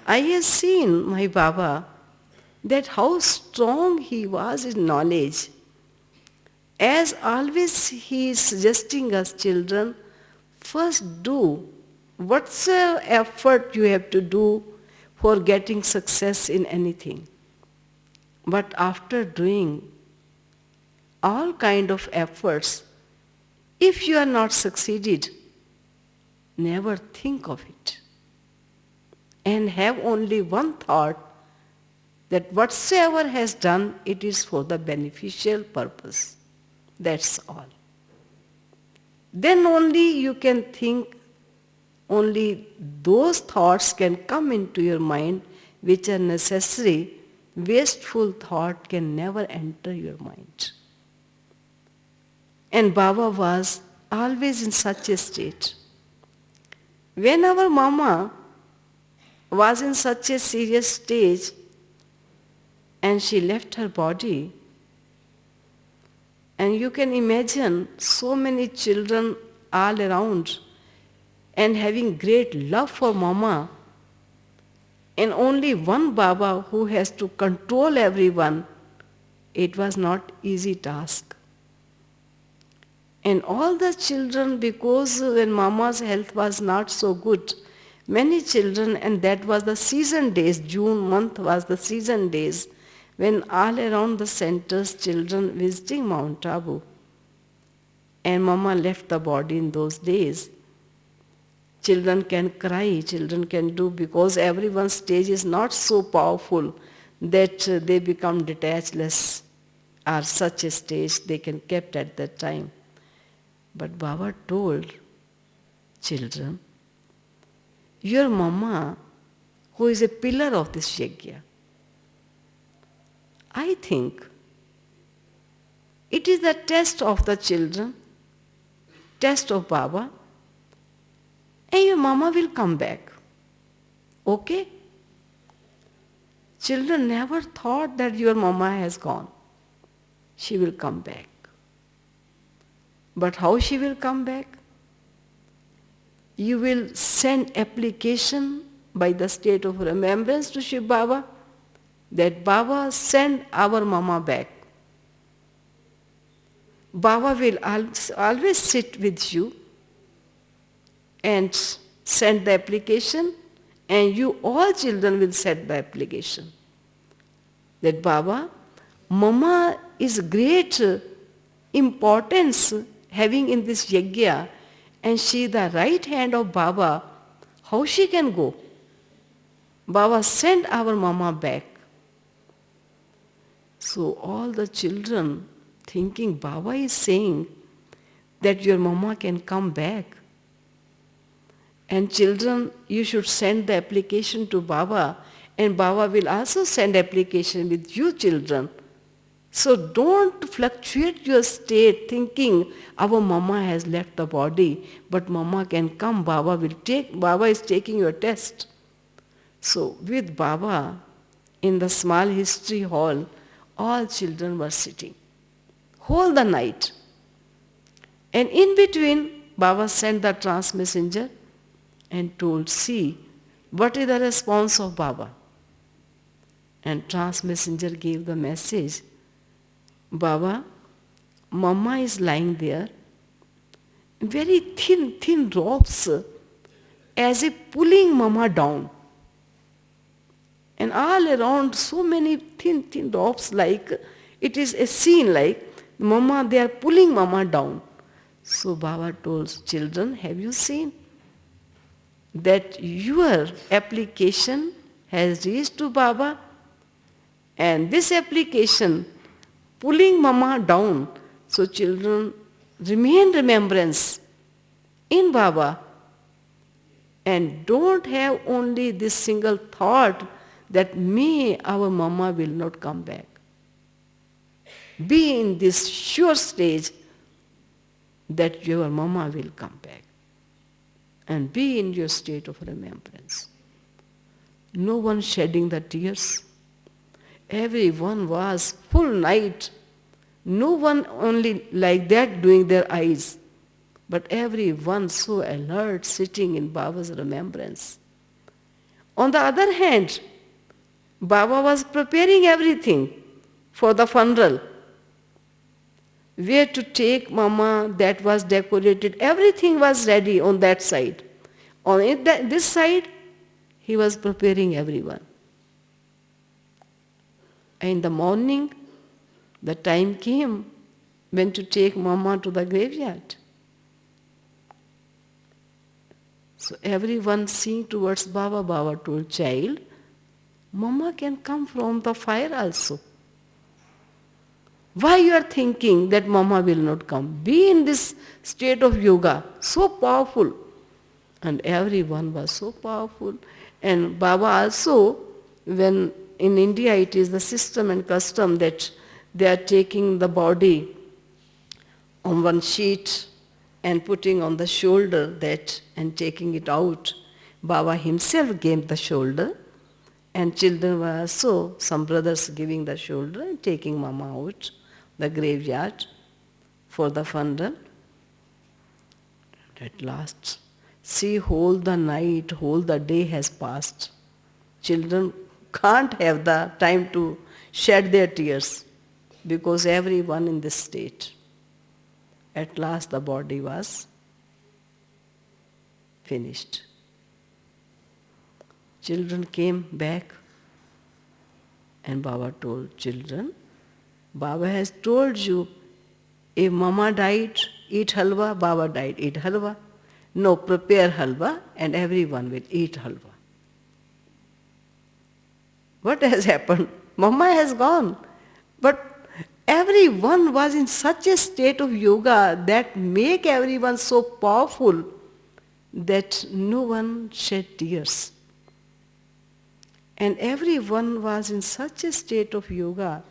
I have seen my Baba, that how strong he was in knowledge. As always he is suggesting us children, first do whatsoever effort you have to do for getting success in anything. But after doing all kind of efforts, if you are not succeeded, never think of it. And have only one thought, that whatsoever has done, it is for the beneficial purpose. That's all. Then only you can think, only those thoughts can come into your mind which are necessary. Wasteful thought can never enter your mind. And Baba was always in such a state. When our Mama was in such a serious stage and she left her body, and you can imagine so many children all around and having great love for Mama, and only one Baba who has to control everyone, it was not easy task. And all the children, because when Mama's health was not so good, many children, and that was the season days, June month was the season days, when all around the centers children visiting Mount Abu. And Mama left the body in those days. Children can cry, children can do, because everyone's stage is not so powerful that they become detachless, or such a stage they can kept at that time. But Baba told children, your Mama, who is a pillar of this yajna, I think it is the test of the children, test of Baba, and your Mama will come back. Okay? Children never thought that your Mama has gone. She will come back. But how she will come back? You will send application by the state of remembrance to Shiv Baba, that Baba send our Mama back. Baba will always sit with you and send the application, and you all children will send the application. That Baba, Mama is great importance having in this yajna, and she the right hand of Baba, how she can go? Baba send our Mama back. So all the children thinking Baba is saying that your mama can come back. And children, you should send the application to Baba, and Baba will also send application with you children. So don't fluctuate your state thinking our mama has left the body, but mama can come, Baba is taking your test. So with Baba in the small history hall, all children were sitting whole the night. And in between, Baba sent the trance messenger and told, see, what is the response of Baba? And trance messenger gave the message, Baba, Mama is lying there, very thin ropes, as if pulling Mama down. And all around so many thin ropes, like it is a scene like Mama, they are pulling Mama down. So Baba told children, have you seen that your application has reached to Baba, and this application pulling Mama down. So children, remain remembrance in Baba, and don't have only this single thought that may our Mama will not come back. Be in this sure stage that your Mama will come back, and be in your state of remembrance. No one shedding the tears. Everyone was full night. No one only like that doing their eyes, but everyone so alert, sitting in Baba's remembrance. On the other hand, Baba was preparing everything for the funeral. Where to take Mama, that was decorated. Everything was ready on that side. On this side, he was preparing everyone. In the morning, the time came when to take Mama to the graveyard. So everyone seeing towards Baba, Baba told, child, Mama can come from the fire also. Why you are thinking that Mama will not come? Be in this state of yoga, so powerful. And everyone was so powerful. And Baba also, when in India it is the system and custom that they are taking the body on one sheet and putting on the shoulder that and taking it out. Baba himself gave the shoulder, and children were also, some brothers giving the shoulder and taking Mama out the graveyard for the funeral. At last, see, whole the night, whole the day has passed. Children can't have the time to shed their tears because everyone in this state. At last the body was finished. Children came back and Baba told children, Baba has told you, if Mama died, eat halwa, Baba died, eat halwa. No, prepare halwa and everyone will eat halwa. What has happened? Mama has gone. But everyone was in such a state of yoga that make everyone so powerful that no one shed tears. And everyone was in such a state of yoga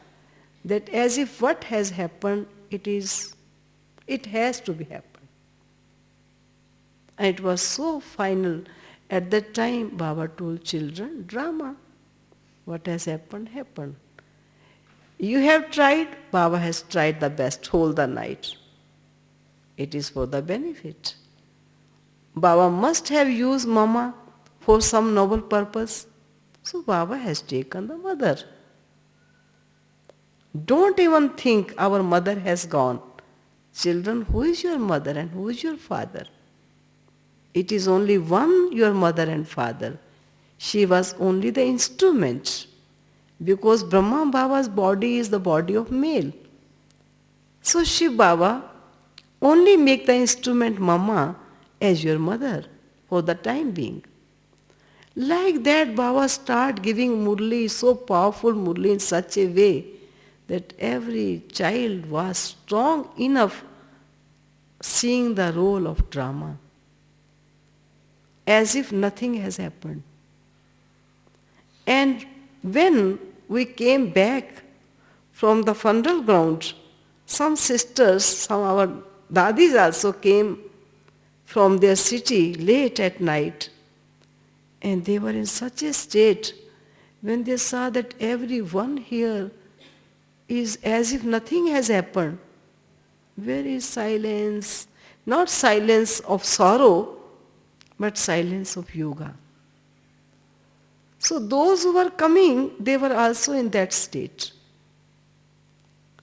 that as if what has happened, it has to be happened. And it was so final. At that time, Baba told children, drama. What has happened, happened. You have tried, Baba has tried the best whole the night. It is for the benefit. Baba must have used Mama for some noble purpose. So Baba has taken the mother. Don't even think our mother has gone. Children, who is your mother and who is your father? It is only one, your mother and father. She was only the instrument, because Brahma Baba's body is the body of male. So Shiv Baba only make the instrument Mama as your mother for the time being. Like that, Baba start giving Murli, so powerful Murli in such a way that every child was strong enough seeing the role of drama, as if nothing has happened. And when we came back from the funeral ground, some sisters, some our dadis also came from their city late at night, and they were in such a state when they saw that everyone here is as if nothing has happened. Very silence, not silence of sorrow, but silence of yoga. So those who were coming, they were also in that state.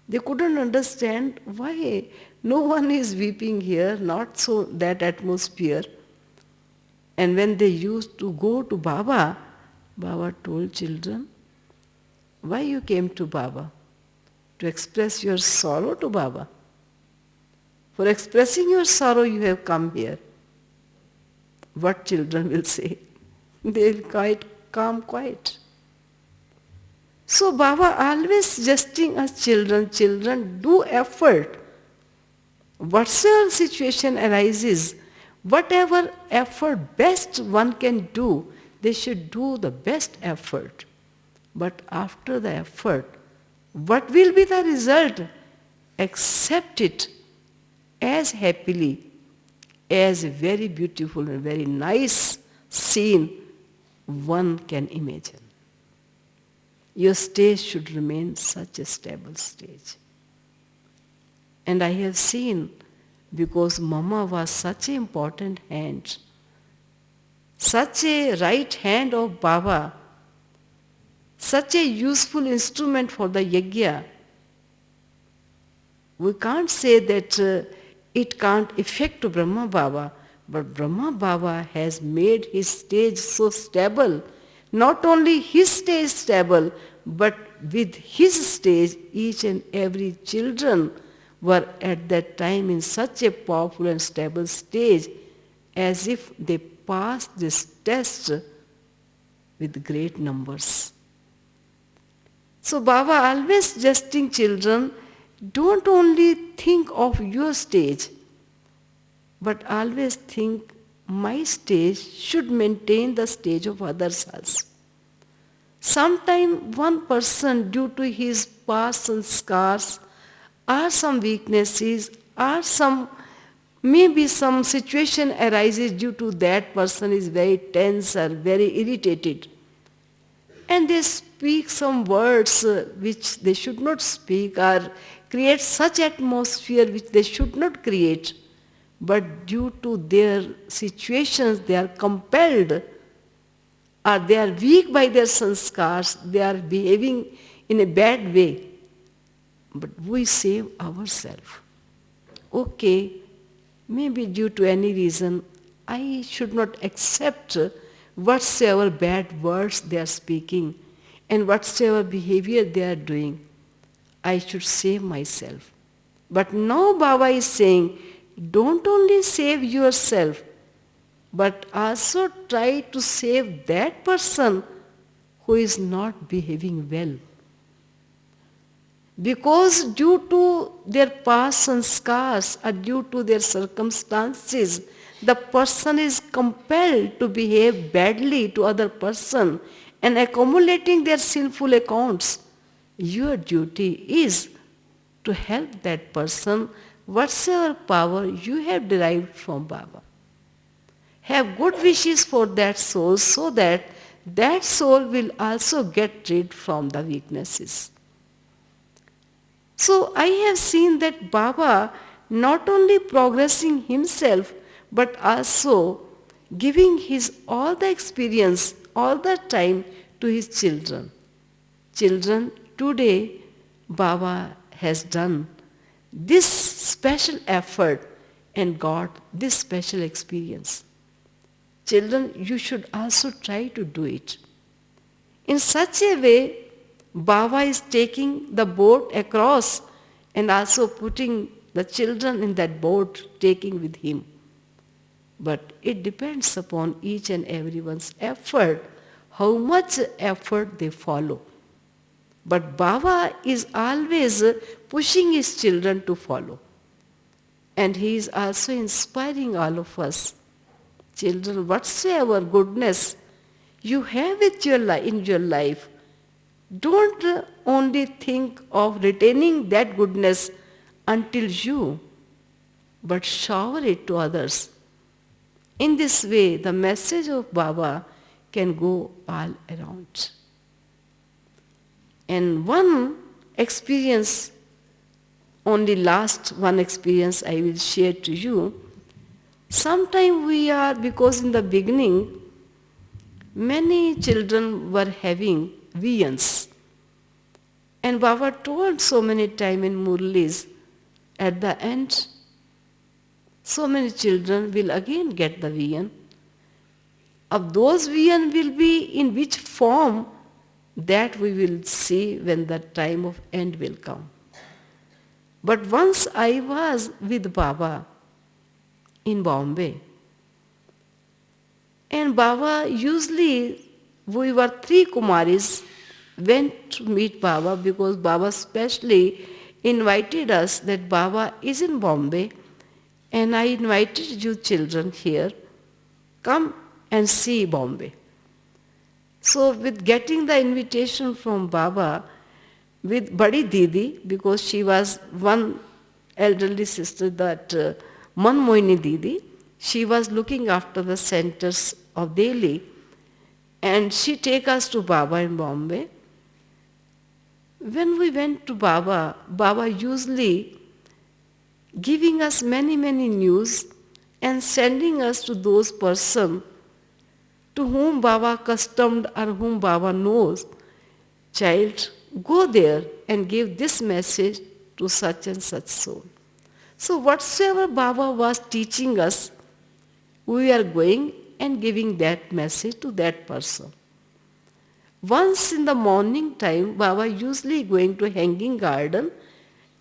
They couldn't understand why no one is weeping here, not so that atmosphere. And when they used to go to Baba, Baba told children, why you came to Baba? To express your sorrow to Baba. For expressing your sorrow you have come here. What children will say? They will quite calm quiet. So Baba always suggesting us children do effort. Whatsoever situation arises, whatever effort best one can do, they should do the best effort. But after the effort, what will be the result? Accept it as happily as a very beautiful and very nice scene one can imagine. Your stage should remain such a stable stage. And I have seen, because Mama was such an important hand, such a right hand of Baba, such a useful instrument for the yajna, we can't say that it can't affect Brahma Baba, but Brahma Baba has made his stage so stable. Not only his stage stable, but with his stage, each and every children were at that time in such a powerful and stable stage, as if they passed this test with great numbers. So Baba always suggesting children, don't only think of your stage, but always think my stage should maintain the stage of others also. Sometimes one person, due to his past scars, or some weaknesses, or maybe some situation arises due to that person is very tense or very irritated, and they speak some words which they should not speak, or create such atmosphere which they should not create, but due to their situations they are compelled, or they are weak by their sanskars, they are behaving in a bad way. But we save ourselves. Okay, maybe due to any reason, I should not accept whatsoever bad words they are speaking and whatsoever behavior they are doing. I should save myself. But now Baba is saying, don't only save yourself, but also try to save that person who is not behaving well. Because due to their past sanskars or due to their circumstances, the person is compelled to behave badly to other person and accumulating their sinful accounts. Your duty is to help that person whatsoever power you have derived from Baba. Have good wishes for that soul so that that soul will also get rid from the weaknesses. So I have seen that Baba not only progressing himself, but also giving his all the experience, all the time to his children. Children, today Baba has done this special effort and got this special experience. Children, you should also try to do it. In such a way, Baba is taking the boat across and also putting the children in that boat, taking with him. But it depends upon each and everyone's effort, how much effort they follow. But Baba is always pushing his children to follow. And he is also inspiring all of us. Children, whatsoever goodness you have with in your life, don't only think of retaining that goodness until you, but shower it to others. In this way, the message of Baba can go all around. And one experience, only last one experience I will share to you. Sometimes we are, because in the beginning, many children were having visions. And Baba told so many times in Murlis, at the end, so many children will again get the vision. Of those vision will be in which form, that we will see when the time of end will come. But once I was with Baba in Bombay, and Baba, usually we were 3 Kumaris, went to meet Baba because Baba specially invited us that Baba is in Bombay and I invited you children here, come and see Bombay. So with getting the invitation from Baba, with Badi Didi, because she was one elderly sister, that Manmohini Didi, she was looking after the centers of Delhi, and she take us to Baba in Bombay. When we went to Baba, Baba usually giving us many news and sending us to those persons to whom Baba accustomed or whom Baba knows. Child, go there and give this message to such and such soul. So whatsoever Baba was teaching us, we are going and giving that message to that person. Once in the morning time, Baba usually going to Hanging Garden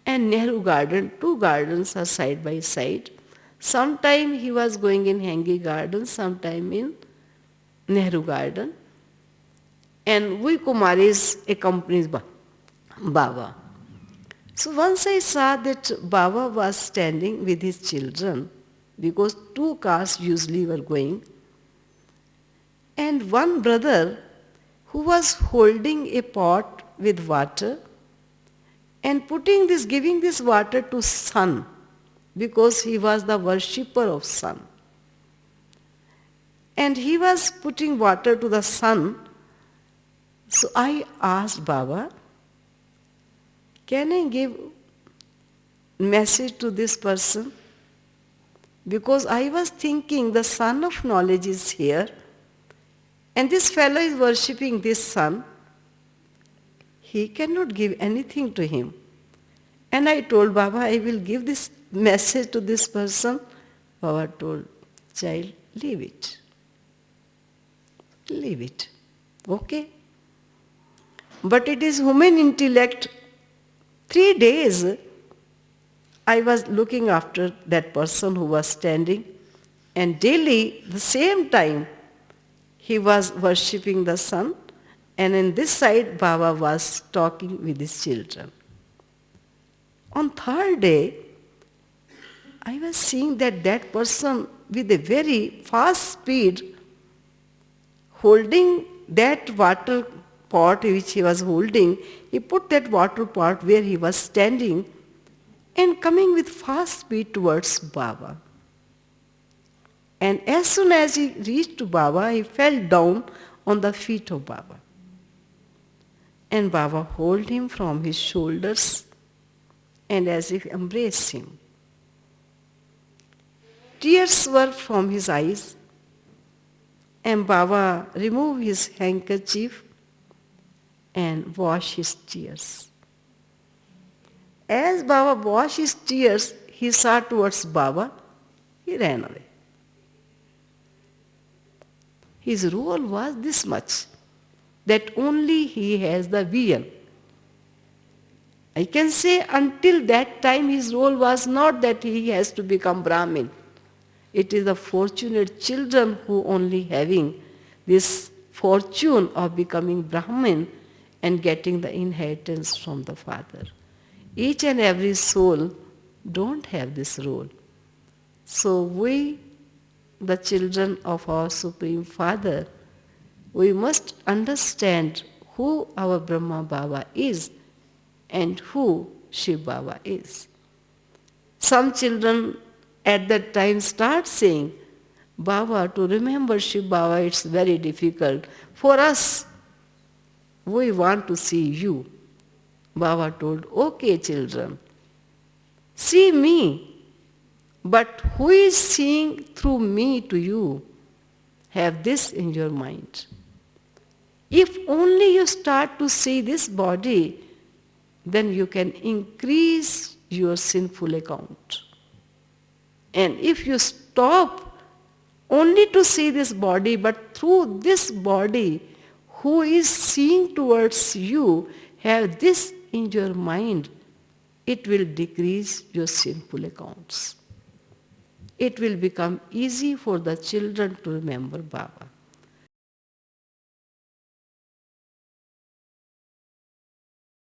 and Nehru Garden. 2 gardens are side by side. Sometime he was going in Hanging Garden, sometime in Nehru Garden. And we Kumaris accompanies Baba. So once I saw that Baba was standing with his children, because 2 cars usually were going, and one brother who was holding a pot with water and giving this water to sun, because he was the worshipper of sun. And he was putting water to the sun. So I asked Baba, can I give message to this person? Because I was thinking the sun of knowledge is here, and this fellow is worshipping this sun. He cannot give anything to him. And I told Baba, I will give this message to this person. Baba told, child, leave it. Leave it. Okay? But it is human intellect. 3 days I was looking after that person who was standing, and daily, the same time, he was worshipping the sun, and in this side, Baba was talking with his children. On 3rd day, I was seeing that person with a very fast speed, holding that water pot which he was holding, he put that water pot where he was standing and coming with fast speed towards Baba. And as soon as he reached to Baba, he fell down on the feet of Baba. And Baba held him from his shoulders and as if embraced him. Tears were from his eyes, and Baba removed his handkerchief and washed his tears. As Baba washed his tears, he saw towards Baba, he ran away. His role was this much, that only he has the vision. I can say until that time his role was not that he has to become Brahmin. It is the fortunate children who only having this fortune of becoming Brahmin and getting the inheritance from the Father. Each and every soul don't have this role. So we, the children of our Supreme Father, we must understand who our Brahma Baba is and who Shiv Baba is. Some children at that time start saying, Baba, to remember Shiv Baba, it's very difficult. For us, we want to see you. Baba told, okay children, see me, but who is seeing through me to you? Have this in your mind. If only you start to see this body, then you can increase your sinful account. And if you stop only to see this body, but through this body, who is seeing towards you, have this in your mind, it will decrease your sinful accounts. It will become easy for the children to remember Baba.